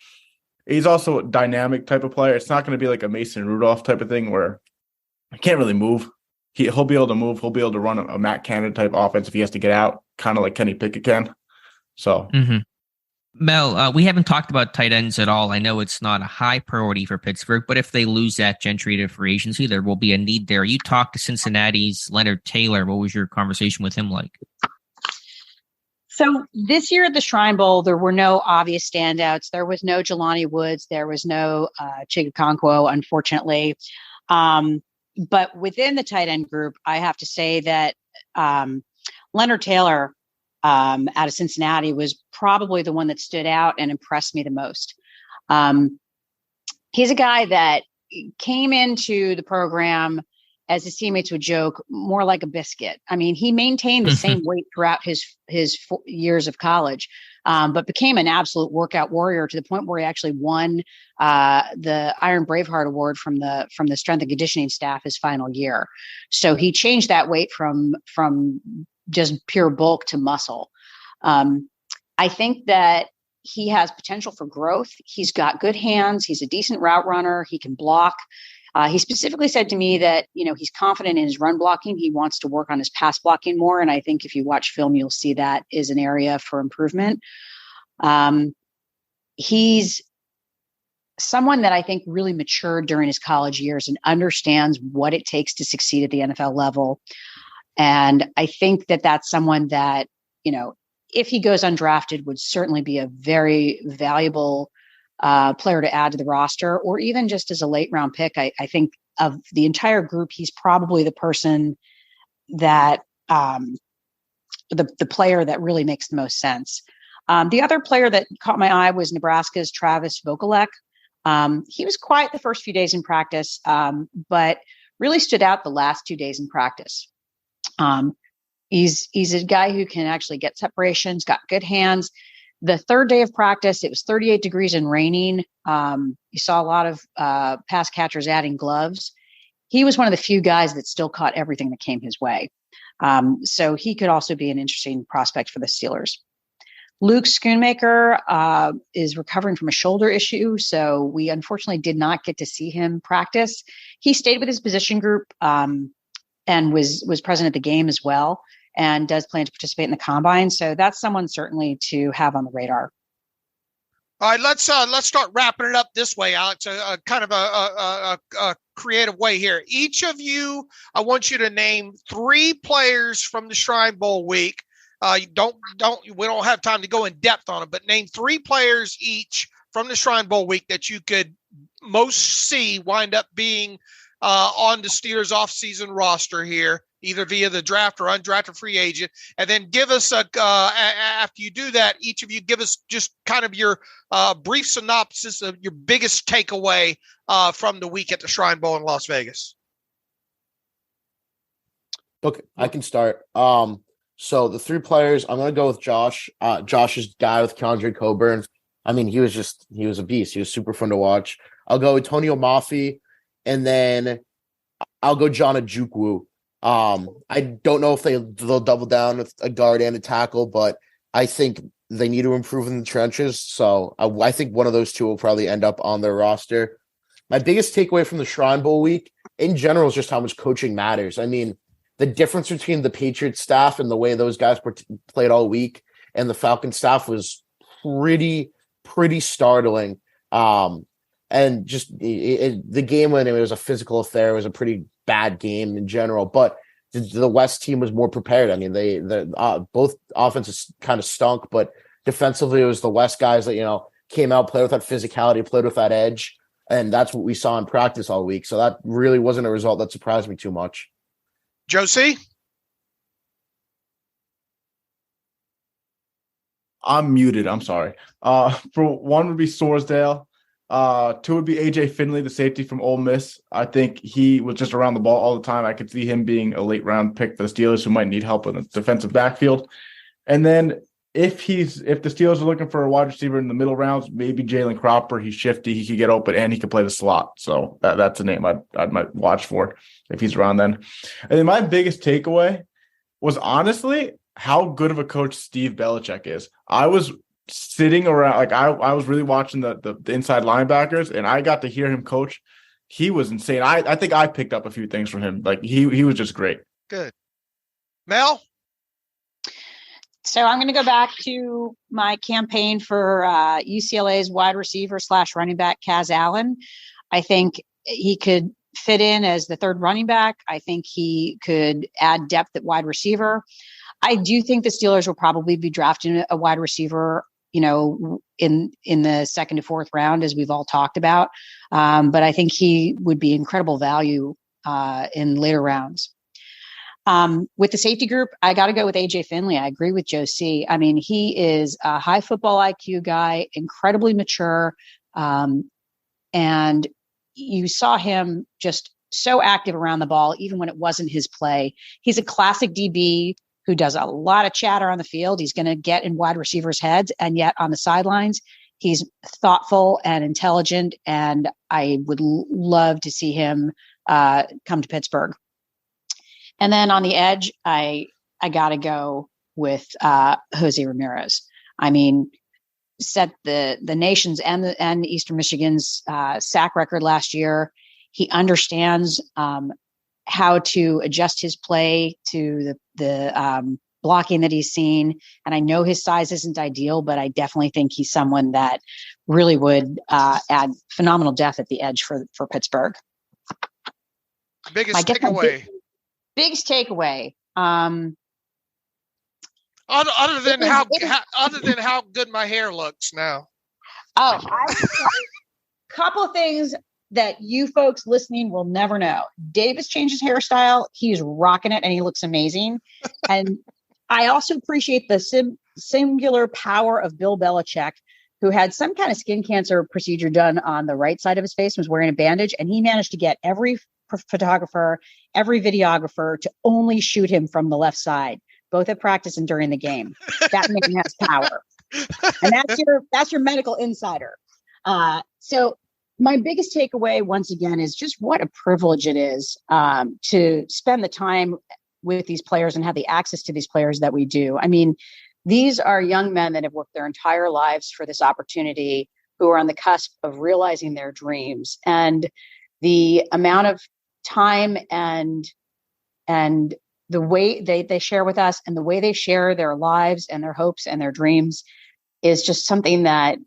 he's also a dynamic type of player. It's not going to be like a Mason Rudolph type of thing where he can't really move. He'll be able to move. He'll be able to run a Matt Canada type offense if he has to get out, kind of like Kenny Pickett can. So, Mel, we haven't talked about tight ends at all. I know it's not a high priority for Pittsburgh, but if they lose Zach Gentry to free agency, there will be a need there. You talked to Cincinnati's Leonard Taylor. What was your conversation with him like? So this year at the Shrine Bowl, there were no obvious standouts. There was no Jelani Woods. There was no Chigakonkwo, unfortunately. But within the tight end group, I have to say that Leonard Taylor out of Cincinnati was probably the one that stood out and impressed me the most. He's a guy that came into the program, as his teammates would joke, more like a biscuit. I mean, he maintained the same weight throughout his 4 years of college, but became an absolute workout warrior to the point where he actually won the Iron Braveheart Award from the strength and conditioning staff his final year. So he changed that weight from just pure bulk to muscle. I think that he has potential for growth. He's got good hands. He's a decent route runner. He can block. He specifically said to me that, he's confident in his run blocking. He wants to work on his pass blocking more. And I think if you watch film, you'll see that is an area for improvement. He's someone that I think really matured during his college years and understands what it takes to succeed at the NFL level. And I think that that's someone that, if he goes undrafted, would certainly be a very valuable player to add to the roster, or even just as a late round pick. I think of the entire group, he's probably the person that the player that really makes the most sense. The other player that caught my eye was Nebraska's Travis Vokalek. He was quiet the first few days in practice, but really stood out the last 2 days in practice. He's a guy who can actually get separations, got good hands. The third day of practice, it was 38 degrees and raining. You saw a lot of pass catchers adding gloves. He was one of the few guys that still caught everything that came his way. So he could also be an interesting prospect for the Steelers. Luke Schoonmaker is recovering from a shoulder issue, so we unfortunately did not get to see him practice. He stayed with his position group and was present at the game as well, and does plan to participate in the combine. So that's someone certainly to have on the radar. All right, let's start wrapping it up this way, Alex. A kind of a creative way here. Each of you, I want you to name 3 players from the Shrine Bowl week. We don't have time to go in depth on it, but name 3 players each from the Shrine Bowl week that you could most see wind up being on the Steelers offseason roster here, either via the draft or undrafted free agent. And then give us after you do that, each of you give us just kind of your brief synopsis of your biggest takeaway from the week at the Shrine Bowl in Las Vegas. Okay, I can start. So the 3 players, I'm going to go with Josh. Josh's guy with Keandre Coburn. I mean, he was a beast. He was super fun to watch. I'll go with Tonio Mafi, and then I'll go John Ojukwu. I don't know if they'll double down with a guard and a tackle, but I think they need to improve in the trenches. So I think one of those 2 will probably end up on their roster. My biggest takeaway from the Shrine Bowl week in general is just how much coaching matters. I mean, the difference between the Patriots staff and the way those guys played all week and the Falcons staff was pretty startling. And just the game when it was a physical affair, it was a pretty bad game in general. But the West team was more prepared. I mean, they both offenses kind of stunk, but defensively it was the West guys that came out, played with that physicality, played with that edge, and that's what we saw in practice all week. So that really wasn't a result that surprised me too much. Josie? I'm muted. I'm sorry. For 1 would be Sorsdale. 2 would be AJ Finley, the safety from Ole Miss. I think he was just around the ball all the time. I could see him being a late round pick for the Steelers who might need help in the defensive backfield. And then if the Steelers are looking for a wide receiver in the middle rounds, maybe Jalen Cropper. He's shifty. He could get open and he could play the slot. So that's a name I might watch for if he's around then. And then my biggest takeaway was honestly how good of a coach Steve Belichick is. I was sitting around, I was really watching the inside linebackers, and I got to hear him coach. He was insane. I think I picked up a few things from him. He was just great. Good. Mel? So I'm going to go back to my campaign for UCLA's wide receiver / running back, Kaz Allen. I think he could fit in as the 3rd running back. I think he could add depth at wide receiver. I do think the Steelers will probably be drafting a wide receiver, in the 2nd to 4th round, as we've all talked about. But I think he would be incredible value in later rounds. With the safety group, I got to go with AJ Finley. I agree with Joe C. I mean, he is a high football IQ guy, incredibly mature. And you saw him just so active around the ball, even when it wasn't his play. He's a classic DB who does a lot of chatter on the field. He's going to get in wide receivers' heads. And yet on the sidelines, he's thoughtful and intelligent. And I would love to see him come to Pittsburgh. And then on the edge, I got to go with Jose Ramirez. I mean, set the nation's and Eastern Michigan's sack record last year. He understands how to adjust his play to the blocking that he's seen. And I know his size isn't ideal, but I definitely think he's someone that really would add phenomenal depth at the edge for Pittsburgh. Biggest takeaway. Biggest takeaway. Other than how good my hair looks now. Oh, couple of things that you folks listening will never know. Davis changed his hairstyle. He's rocking it and he looks amazing. And I also appreciate the singular power of Bill Belichick, who had some kind of skin cancer procedure done on the right side of his face, was wearing a bandage, and he managed to get every photographer, every videographer to only shoot him from the left side, both at practice and during the game. That man has power. And that's your medical insider. So my biggest takeaway, once again, is just what a privilege it is to spend the time with these players and have the access to these players that we do. I mean, these are young men that have worked their entire lives for this opportunity, who are on the cusp of realizing their dreams. And the amount of time and the way they share with us and the way they share their lives and their hopes and their dreams is just something that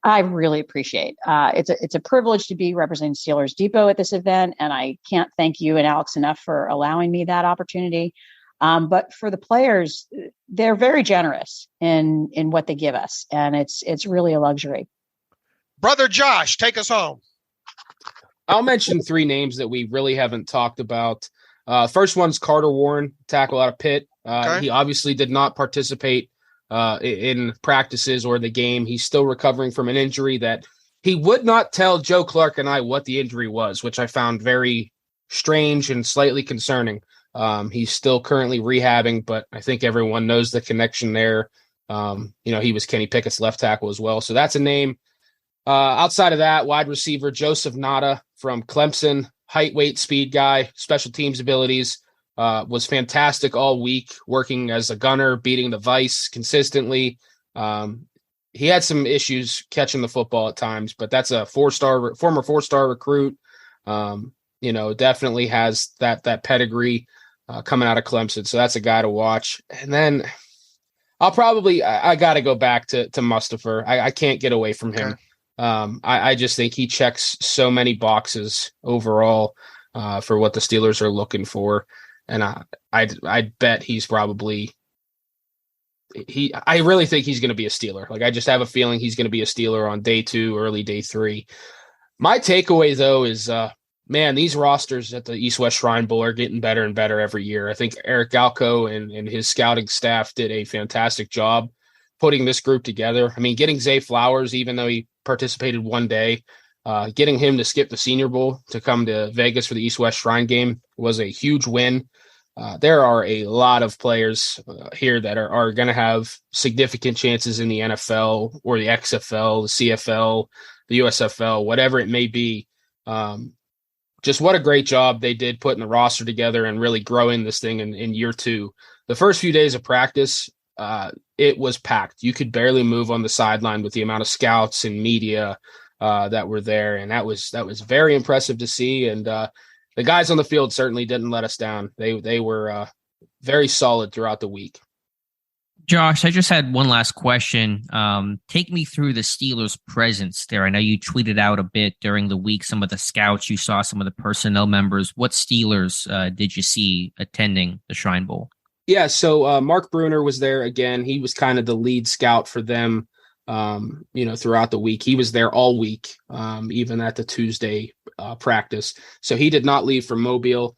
I really appreciate. It's a privilege to be representing Steelers Depot at this event, and I can't thank you and Alex enough for allowing me that opportunity. But for the players, they're very generous in what they give us, and it's really a luxury. Brother Josh, take us home. I'll mention three names that we really haven't talked about. First one's Carter Warren, tackle out of Pitt. Okay. He obviously did not participate in practices or the game. He's still recovering from an injury that he would not tell Joe Clark and I what the injury was, which I found very strange and slightly concerning. He's still currently rehabbing, but I think everyone knows the connection there. He was Kenny Pickett's left tackle as well. So that's a name. Outside of that, wide receiver Joseph Nada from Clemson, height, weight, speed guy, special teams abilities. Was fantastic all week, working as a gunner, beating the vice consistently. He had some issues catching the football at times, but that's a former four-star recruit. Definitely has that pedigree coming out of Clemson. So that's a guy to watch. And then I got to go back to Mustipher. I can't get away from him. I just think he checks so many boxes overall for what the Steelers are looking for. And I bet he's probably I really think he's going to be a Steeler. Like, I just have a feeling he's going to be a Steeler on day 2, early day 3. My takeaway though is, man, these rosters at the East-West Shrine Bowl are getting better and better every year. I think Eric Galco and his scouting staff did a fantastic job putting this group together. I mean, getting Zay Flowers, even though he participated one day, getting him to skip the Senior Bowl to come to Vegas for the East-West Shrine game was a huge win. There are a lot of players here that are going to have significant chances in the NFL or the XFL, the CFL, the USFL, whatever it may be. Just what a great job they did putting the roster together and really growing this thing in year 2. The first few days of practice, it was packed. You could barely move on the sideline with the amount of scouts and media that were there. And that was very impressive to see. And the guys on the field certainly didn't let us down. They were very solid throughout the week. Josh, I just had one last question. Take me through the Steelers' presence there. I know you tweeted out a bit during the week, some of the scouts you saw, some of the personnel members. What Steelers did you see attending the Shrine Bowl? Yeah, so Mark Bruner was there again. He was kind of the lead scout for them, throughout the week. He was there all week, even at the Tuesday practice. So he did not leave for Mobile.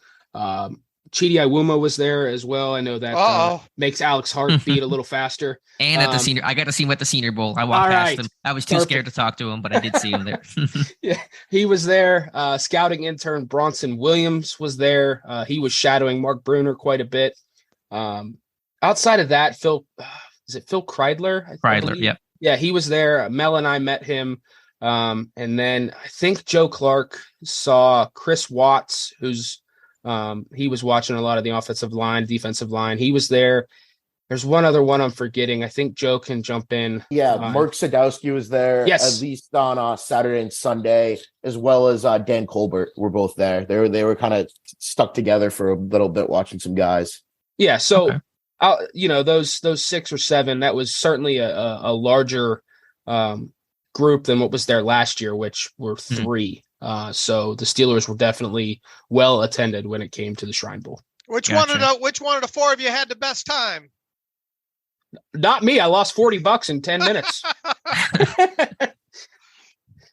Chidi Iwuma was there as well. I know that makes Alex heart beat a little faster. And at the Senior, I got to see him at the Senior Bowl. I walked past him. I was too scared to talk to him, but I did see him there. Yeah, he was there. Scouting intern Bronson Williams was there. He was shadowing Mark Bruner quite a bit. Outside of that, Phil Kreidler? Kreidler, yeah. Yeah, he was there. Mel and I met him. And then I think Joe Clark saw Chris Watts, who's he was watching a lot of the offensive line, defensive line. He was there. There's one other one I'm forgetting. I think Joe can jump in. Yeah, Mark Sadowski was there Yes. at least on Saturday and Sunday, as well as Dan Colbert were both there. They were kind of stuck together for a little bit watching some guys. Yeah, so those 6 or 7, that was certainly a larger group than what was there last year, which were 3. So the Steelers were definitely well attended when it came to the Shrine Bowl. Which one of the 4 of you had the best time? Not me. I lost $40 in 10 minutes.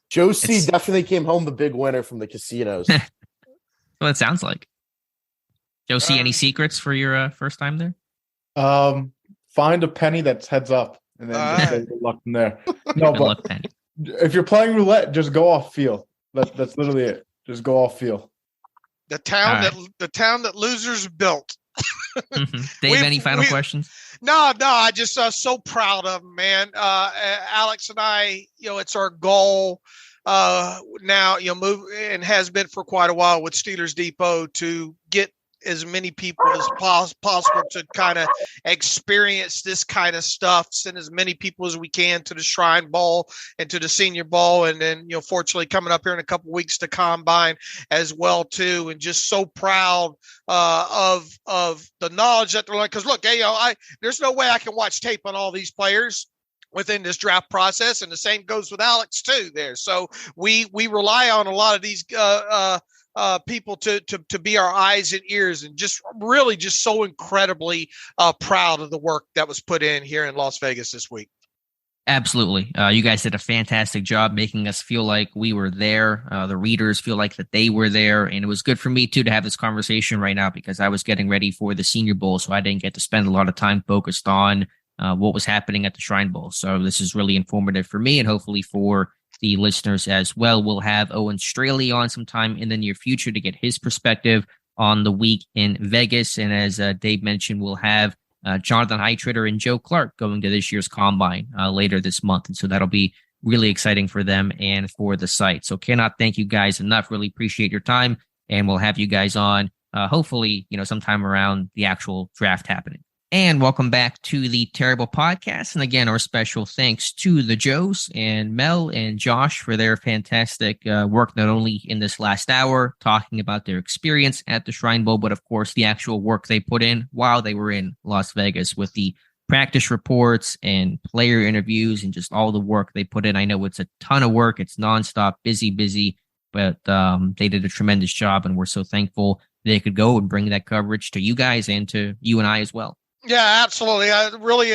Joe C definitely came home the big winner from the casinos. Well, it sounds like. Joe C, any secrets for your first time there? Find a penny that's heads up, and then just good luck from there. No, Good but luck, penny. if you're playing roulette, just go off feel. That's literally it. Just go off feel. The town that losers built. Dave, any final questions? No, I just so proud of him, man. Alex and I, it's our goal now, move, and has been for quite a while with Steelers Depot, to get as many people as possible to kind of experience this kind of stuff, send as many people as we can to the Shrine Bowl and to the Senior Bowl. And then, fortunately coming up here in a couple of weeks to Combine as well too. And just so proud of the knowledge that they're learning. Cause look, there's no way I can watch tape on all these players within this draft process. And the same goes with Alex too there. So we rely on a lot of these, people to be our eyes and ears, and just really just so incredibly proud of the work that was put in here in Las Vegas this week. Absolutely. You guys did a fantastic job making us feel like we were there. The readers feel like that they were there. And it was good for me too to have this conversation right now, because I was getting ready for the Senior Bowl. So I didn't get to spend a lot of time focused on what was happening at the Shrine Bowl. So this is really informative for me, and hopefully for the listeners as well. We'll have Owen Straley on sometime in the near future to get his perspective on the week in Vegas. And as Dave mentioned, we'll have Jonathan Heitritter and Joe Clark going to this year's Combine later this month. And so that'll be really exciting for them and for the site. So cannot thank you guys enough. Really appreciate your time. And we'll have you guys on hopefully, sometime around the actual draft happening. And welcome back to the Terrible Podcast. And again, our special thanks to the Joes and Mel and Josh for their fantastic work, not only in this last hour, talking about their experience at the Shrine Bowl, but of course, the actual work they put in while they were in Las Vegas with the practice reports and player interviews and just all the work they put in. I know it's a ton of work. It's nonstop, busy, but they did a tremendous job, and we're so thankful they could go and bring that coverage to you guys and to you and I as well. Yeah, absolutely. I really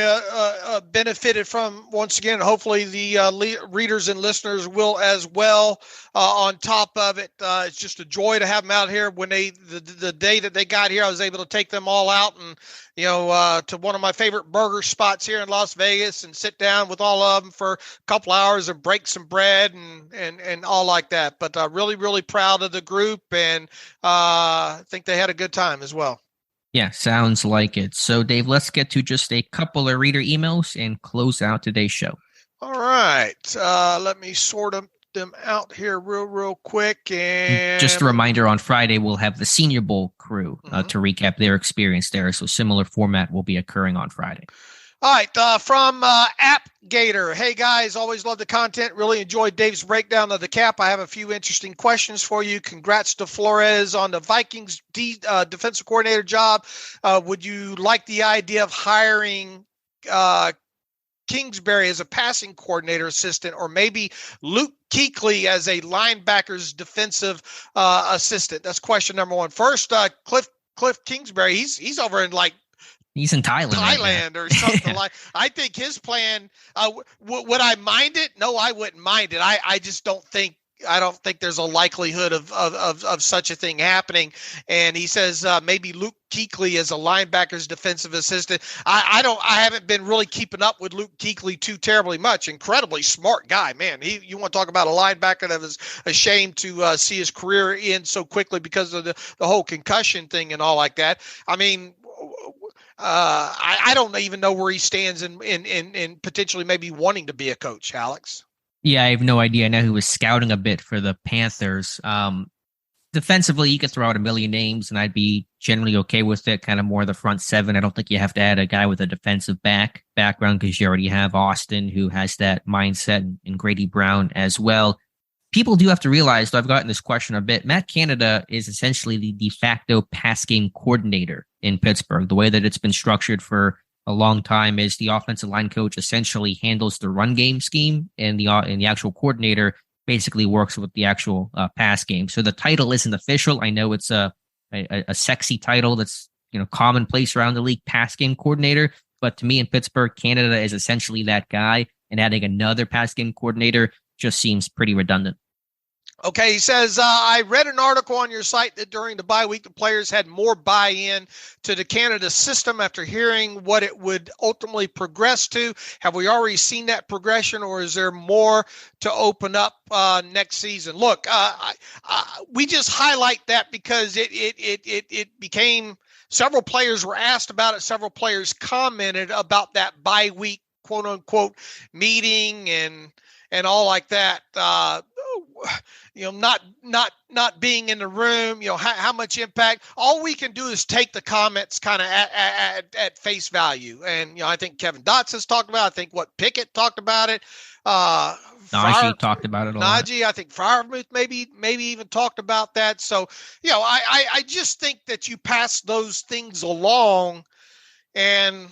benefited from, once again, hopefully the readers and listeners will as well. On top of it, it's just a joy to have them out here. When the day that they got here, I was able to take them all out and, to one of my favorite burger spots here in Las Vegas and sit down with all of them for a couple hours and break some bread and all like that. But really, really proud of the group, and I think they had a good time as well. Yeah, sounds like it. So, Dave, let's get to just a couple of reader emails and close out today's show. All right. Let me sort them out here real quick. And just a reminder, on Friday, we'll have the Senior Bowl crew to recap their experience there. So similar format will be occurring on Friday. All right, from App Gator. Hey, guys, always love the content. Really enjoyed Dave's breakdown of the cap. I have a few interesting questions for you. Congrats to Flores on the Vikings defensive coordinator job. Would you like the idea of hiring Kingsbury as a passing coordinator assistant, or maybe Luke Kuechly as a linebackers defensive assistant? That's question number one. First, Cliff Kingsbury, he's over in he's in Thailand or something like. I think his plan. Would I mind it? No, I wouldn't mind it. I just don't think. I don't think there's a likelihood of such a thing happening. And he says maybe Luke Kuechly as a linebackers defensive assistant. I haven't been really keeping up with Luke Kuechly too terribly much. Incredibly smart guy, man. You want to talk about a linebacker that was ashamed to see his career end so quickly because of the whole concussion thing and all like that. I mean, I don't even know where he stands in potentially maybe wanting to be a coach, Alex. Yeah, I have no idea. I know he was scouting a bit for the Panthers. Defensively, you could throw out a million names, and I'd be generally okay with it. Kind of more the front seven. I don't think you have to add a guy with a defensive background because you already have Austin, who has that mindset, and Grady Brown as well. People do have to realize, though I've gotten this question a bit, Matt Canada is essentially the de facto pass game coordinator in Pittsburgh. The way that it's been structured for a long time is the offensive line coach essentially handles the run game scheme, and the actual coordinator basically works with the actual pass game. So the title isn't official. I know it's a sexy title that's commonplace around the league, pass game coordinator. But to me in Pittsburgh, Canada is essentially that guy, and adding another pass game coordinator just seems pretty redundant. Okay, he says, I read an article on your site that during the bye week, the players had more buy-in to the Canada system after hearing what it would ultimately progress to. Have we already seen that progression, or is there more to open up next season? Look, we just highlight that because it became, several players were asked about it. Several players commented about that bye week, quote unquote, meeting and all like that. Not being in the room, how much impact. All we can do is take the comments kind of at face value. And, I think Kevin Dotz has talked about it. I think Pickett talked about it. Najee talked about it a lot. Najee, I think Freiermuth maybe even talked about that. So, I just think that you pass those things along and,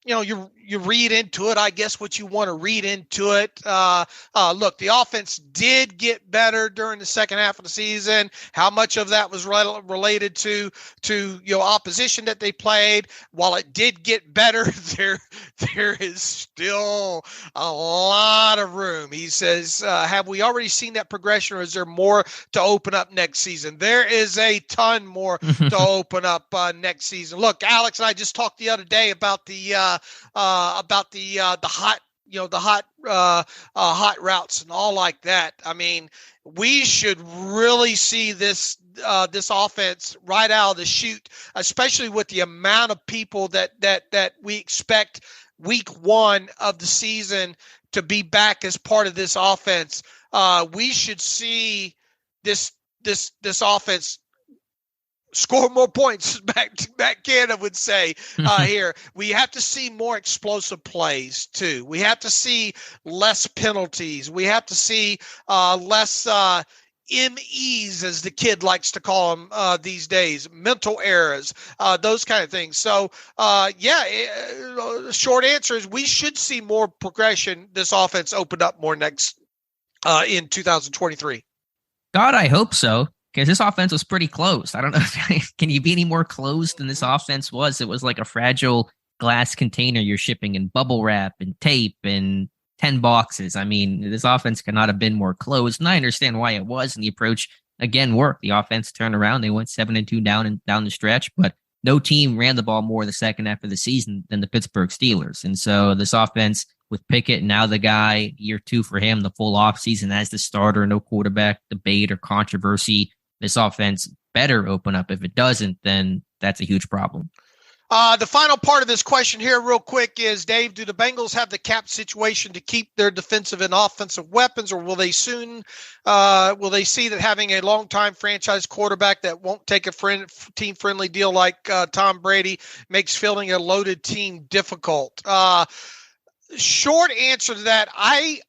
you read into it, I guess, what you want to read into it. Look, the offense did get better during the second half of the season. How much of that was related to opposition that they played? While it did get better, there is still a lot of room. He says, have we already seen that progression, or is there more to open up next season? There is a ton more to open up next season. Look, Alex and I just talked the other day about the hot routes and all like that. I mean, we should really see this offense right out of the chute, especially with the amount of people that we expect week one of the season to be back as part of this offense. We should see this offense score more points, back Canada would say here. We have to see more explosive plays too. We have to see less penalties. We have to see less MEs, as the kid likes to call them these days, mental errors, those kind of things. So, short answer is we should see more progression. This offense opened up more next in 2023. God, I hope so. Because this offense was pretty closed. I don't know. Can you be any more closed than this offense was? It was like a fragile glass container you're shipping in bubble wrap and tape and 10 boxes. I mean, this offense could not have been more closed. And I understand why it was. And the approach, again, worked. The offense turned around. They went 7-2 down the stretch. But no team ran the ball more the second half of the season than the Pittsburgh Steelers. And so this offense with Pickett, now the guy, year two for him, the full offseason as the starter, no quarterback debate or controversy. This offense better open up. If it doesn't, then that's a huge problem. The final part of this question here real quick is, Dave, do the Bengals have the cap situation to keep their defensive and offensive weapons, or will they see that having a longtime franchise quarterback that won't take a team-friendly deal like Tom Brady makes filling a loaded team difficult? Short answer to that, I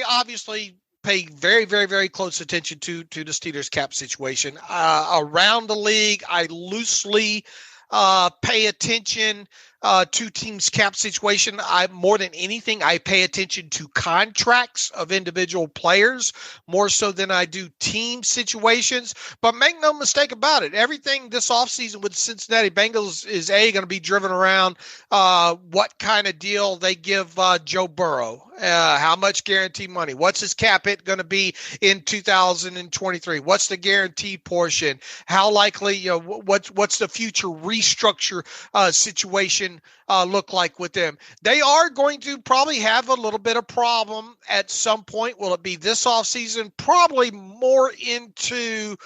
obviously pay very, very, very close attention to the Steelers cap situation. Around the league, I loosely pay attention to teams' cap situation. More than anything, I pay attention to contracts of individual players more so than I do team situations. But make no mistake about it, everything this offseason with Cincinnati Bengals is going to be driven around what kind of deal they give Joe Burrow. How much guaranteed money? What's his cap hit going to be in 2023? What's the guaranteed portion? How likely, what's the future restructure situation look like with them? They are going to probably have a little bit of problem at some point. Will it be this offseason? Probably more into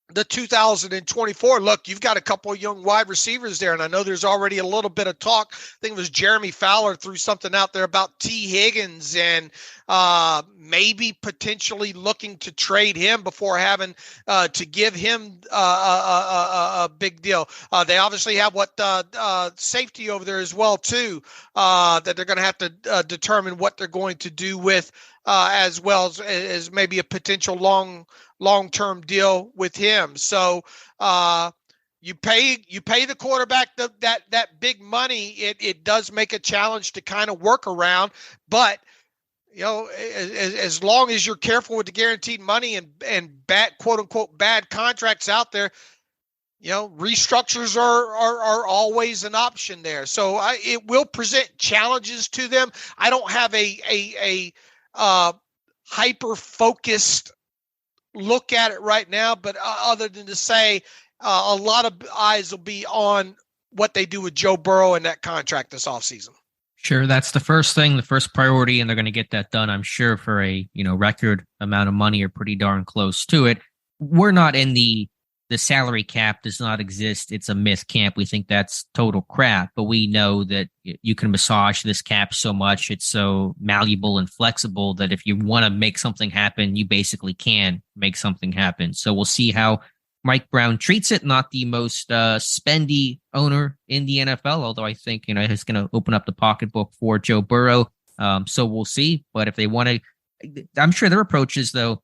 the 2024. Look, you've got a couple of young wide receivers there, and I know there's already a little bit of talk. I think it was Jeremy Fowler threw something out there about T. Higgins and maybe potentially looking to trade him before having to give him a big deal. They obviously have safety over there as well too, that they're going to have to determine what they're going to do with as well as maybe a potential long-term deal with him. So you pay the quarterback that big money. It does make a challenge to kind of work around, but as long as you're careful with the guaranteed money and bad, quote unquote, bad contracts out there, restructures are always an option there. So it will present challenges to them. I don't have a hyper-focused look at it right now, but other than to say a lot of eyes will be on what they do with Joe Burrow and that contract this offseason. Sure, that's the first thing, the first priority, and they're going to get that done, I'm sure, for a record amount of money or pretty darn close to it. We're not in the salary cap does not exist. It's a myth camp. We think that's total crap, but we know that you can massage this cap so much. It's so malleable and flexible that if you want to make something happen, you basically can make something happen. So we'll see how Mike Brown treats it. Not the most spendy owner in the NFL, although I think, he's going to open up the pocketbook for Joe Burrow. So we'll see. But if they want to, I'm sure their approach is, though,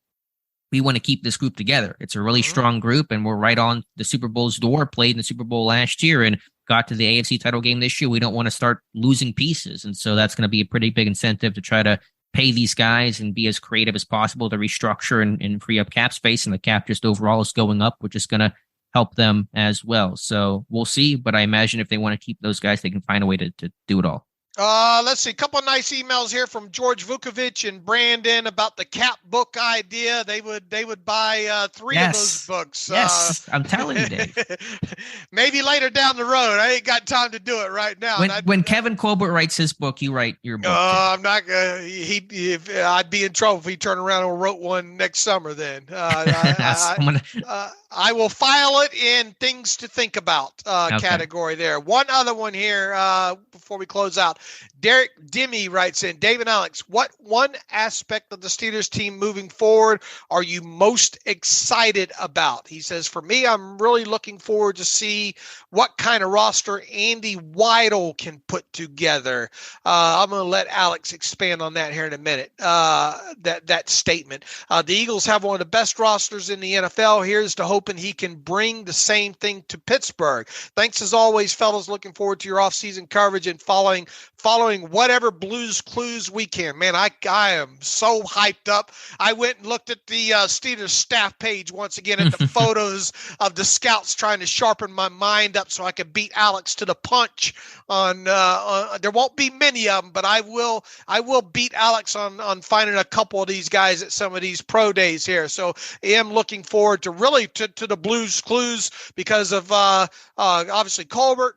we want to keep this group together. It's a really strong group, and we're right on the Super Bowl's door, played in the Super Bowl last year and got to the AFC title game this year. We don't want to start losing pieces. And so that's going to be a pretty big incentive to try to pay these guys and be as creative as possible to restructure and free up cap space. And the cap just overall is going up, which is going to help them as well. So we'll see. But I imagine if they want to keep those guys, they can find a way to do it all. Let's see. A couple of nice emails here from George Vukovic and Brandon about the cap book idea. They would buy 3 of those books. Yes, I'm telling you, Dave. Maybe later down the road. I ain't got time to do it right now. When Kevin Colbert writes his book, you write your book. I'm not gonna. I'd be in trouble if he turned around and wrote one next summer. Then I will file it in things to think about category there. One other one here before we close out. Derek Dimmy writes in, Dave and Alex, what one aspect of the Steelers team moving forward are you most excited about? He says, for me, I'm really looking forward to see what kind of roster Andy Weidel can put together. I'm going to let Alex expand on that here in a minute, that statement. The Eagles have one of the best rosters in the NFL. Here's to hoping he can bring the same thing to Pittsburgh. Thanks as always, fellas. Looking forward to your offseason coverage and following whatever Blues Clues we can. Man, I am so hyped up. I went and looked at the Steelers staff page once again at the photos of the scouts trying to sharpen my mind up so I could beat Alex to the punch on there won't be many of them, but I will beat Alex on finding a couple of these guys at some of these pro days here. So I am looking forward to really to the Blues Clues because of obviously Omar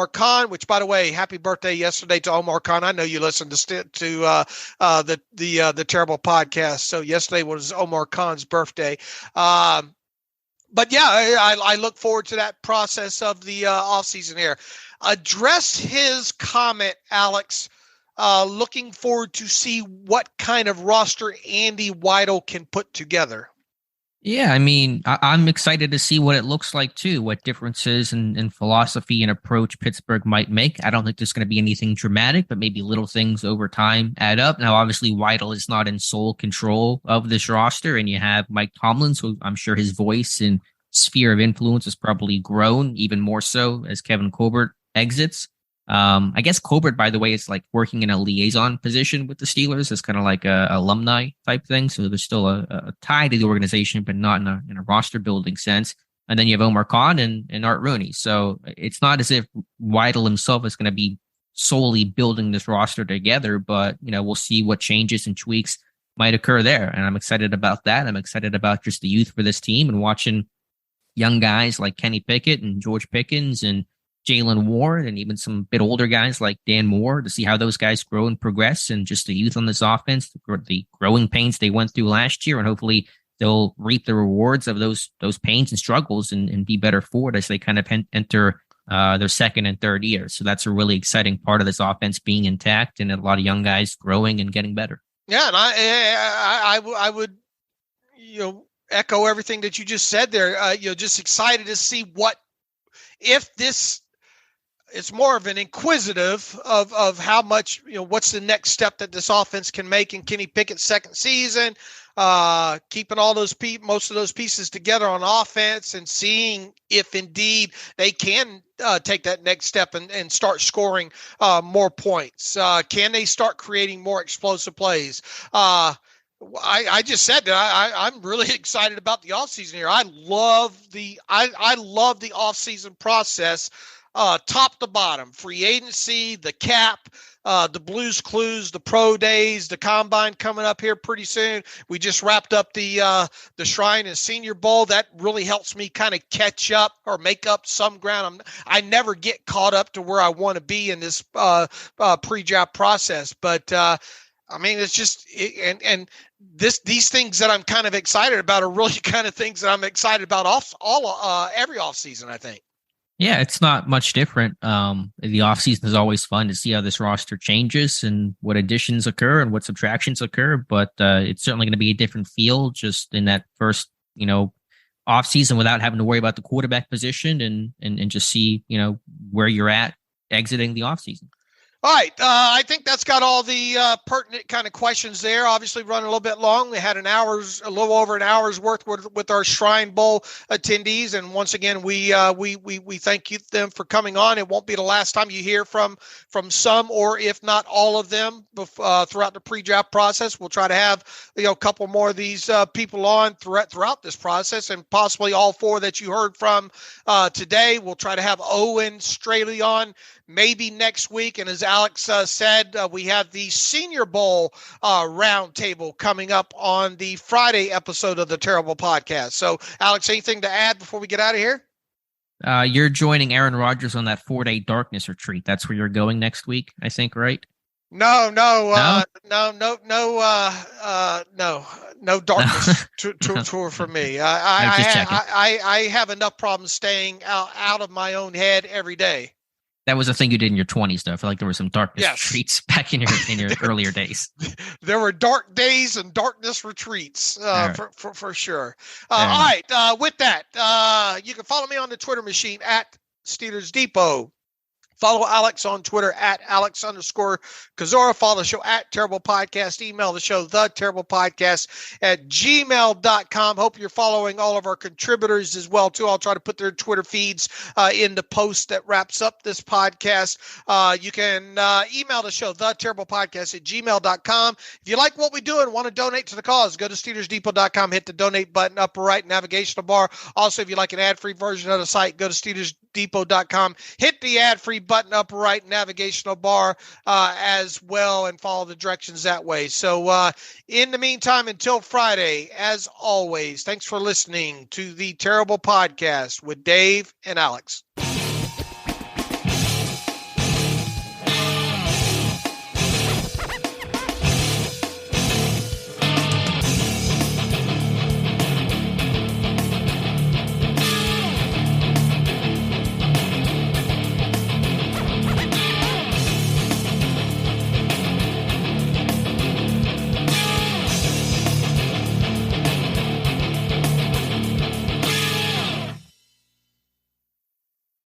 Khan, which, by the way, happy birthday yesterday to Omar Khan. I know you listened to the Terrible Podcast. So yesterday was Omar Khan's birthday. But yeah, I look forward to that process of the offseason here. Address his comment, Alex. Looking forward to see what kind of roster Andy Weidel can put together. Yeah, I mean, I'm excited to see what it looks like, too, what differences in philosophy and approach Pittsburgh might make. I don't think there's going to be anything dramatic, but maybe little things over time add up. Now, obviously, Weidel is not in sole control of this roster, and you have Mike Tomlin, who I'm sure his voice and sphere of influence has probably grown even more so as Kevin Colbert exits. I guess Colbert, by the way, is like working in a liaison position with the Steelers. It's kind of like a alumni type thing. So there's still a tie to the organization, but not in a roster building sense. And then you have Omar Khan and Art Rooney. So it's not as if Weidel himself is going to be solely building this roster together, but we'll see what changes and tweaks might occur there. And I'm excited about that. I'm excited about just the youth for this team and watching young guys like Kenny Pickett and George Pickens and Jalen Ward and even some bit older guys like Dan Moore to see how those guys grow and progress and just the youth on this offense, the growing pains they went through last year and hopefully they'll reap the rewards of those pains and struggles and be better for it as they kind of enter their second and third year. So that's a really exciting part of this offense being intact and a lot of young guys growing and getting better. Yeah, and I would echo everything that you just said there. Just excited to see what if this. It's more of an inquisitive of how much, what's the next step that this offense can make in Kenny Pickett's second season, keeping all most of those pieces together on offense and seeing if indeed they can take that next step and start scoring more points. Can they start creating more explosive plays? I just said that I'm really excited about the offseason here. I love the offseason process. Top to bottom, free agency, the cap, the Blues Clues, the pro days, the combine coming up here pretty soon. We just wrapped up the Shrine and Senior Bowl. That really helps me kind of catch up or make up some ground. I never get caught up to where I want to be in this pre-draft process, but it's just these things that I'm kind of excited about are really kind of things that I'm excited about every offseason, I think. Yeah, it's not much different. The offseason is always fun to see how this roster changes and what additions occur and what subtractions occur, but it's certainly going to be a different feel just in that first, offseason without having to worry about the quarterback position and just see, where you're at exiting the offseason. All right. I think that's got all the pertinent kind of questions there. Obviously running a little bit long. We had a little over an hour's worth with our Shrine Bowl attendees. And once again, we thank them for coming on. It won't be the last time you hear from some, or if not all of them throughout the pre-draft process. We'll try to have, a couple more of these people on throughout this process, and possibly all four that you heard from today. We'll try to have Owen Straley on maybe next week. And as Alex said, we have the Senior Bowl roundtable coming up on the Friday episode of the Terrible Podcast. So, Alex, anything to add before we get out of here? You're joining Aaron Rodgers on that 4-day darkness retreat. That's where you're going next week, I think, right? No darkness tour for me. I have enough problems staying out of my own head every day. That was a thing you did in your 20s, though. I feel like there were some darkness retreats back in your earlier days. There were dark days and darkness retreats for sure. All right. With that, you can follow me on the Twitter machine at Steelers Depot. Follow Alex on Twitter at Alex_Kozora. Follow the show at Terrible Podcast. Email the show, theterriblepodcast@gmail.com. Hope you're following all of our contributors as well, too. I'll try to put their Twitter feeds in the post that wraps up this podcast. You can email the show, theterriblepodcast@gmail.com. If you like what we do and want to donate to the cause, go to SteelersDepot.com, hit the donate button, upper right navigational bar. Also, if you like an ad-free version of the site, go to SteelersDepot.com, hit the ad-free button upper right navigational bar as well, and follow the directions that way. So in the meantime, until Friday, as always, thanks for listening to the Terrible Podcast with Dave and Alex.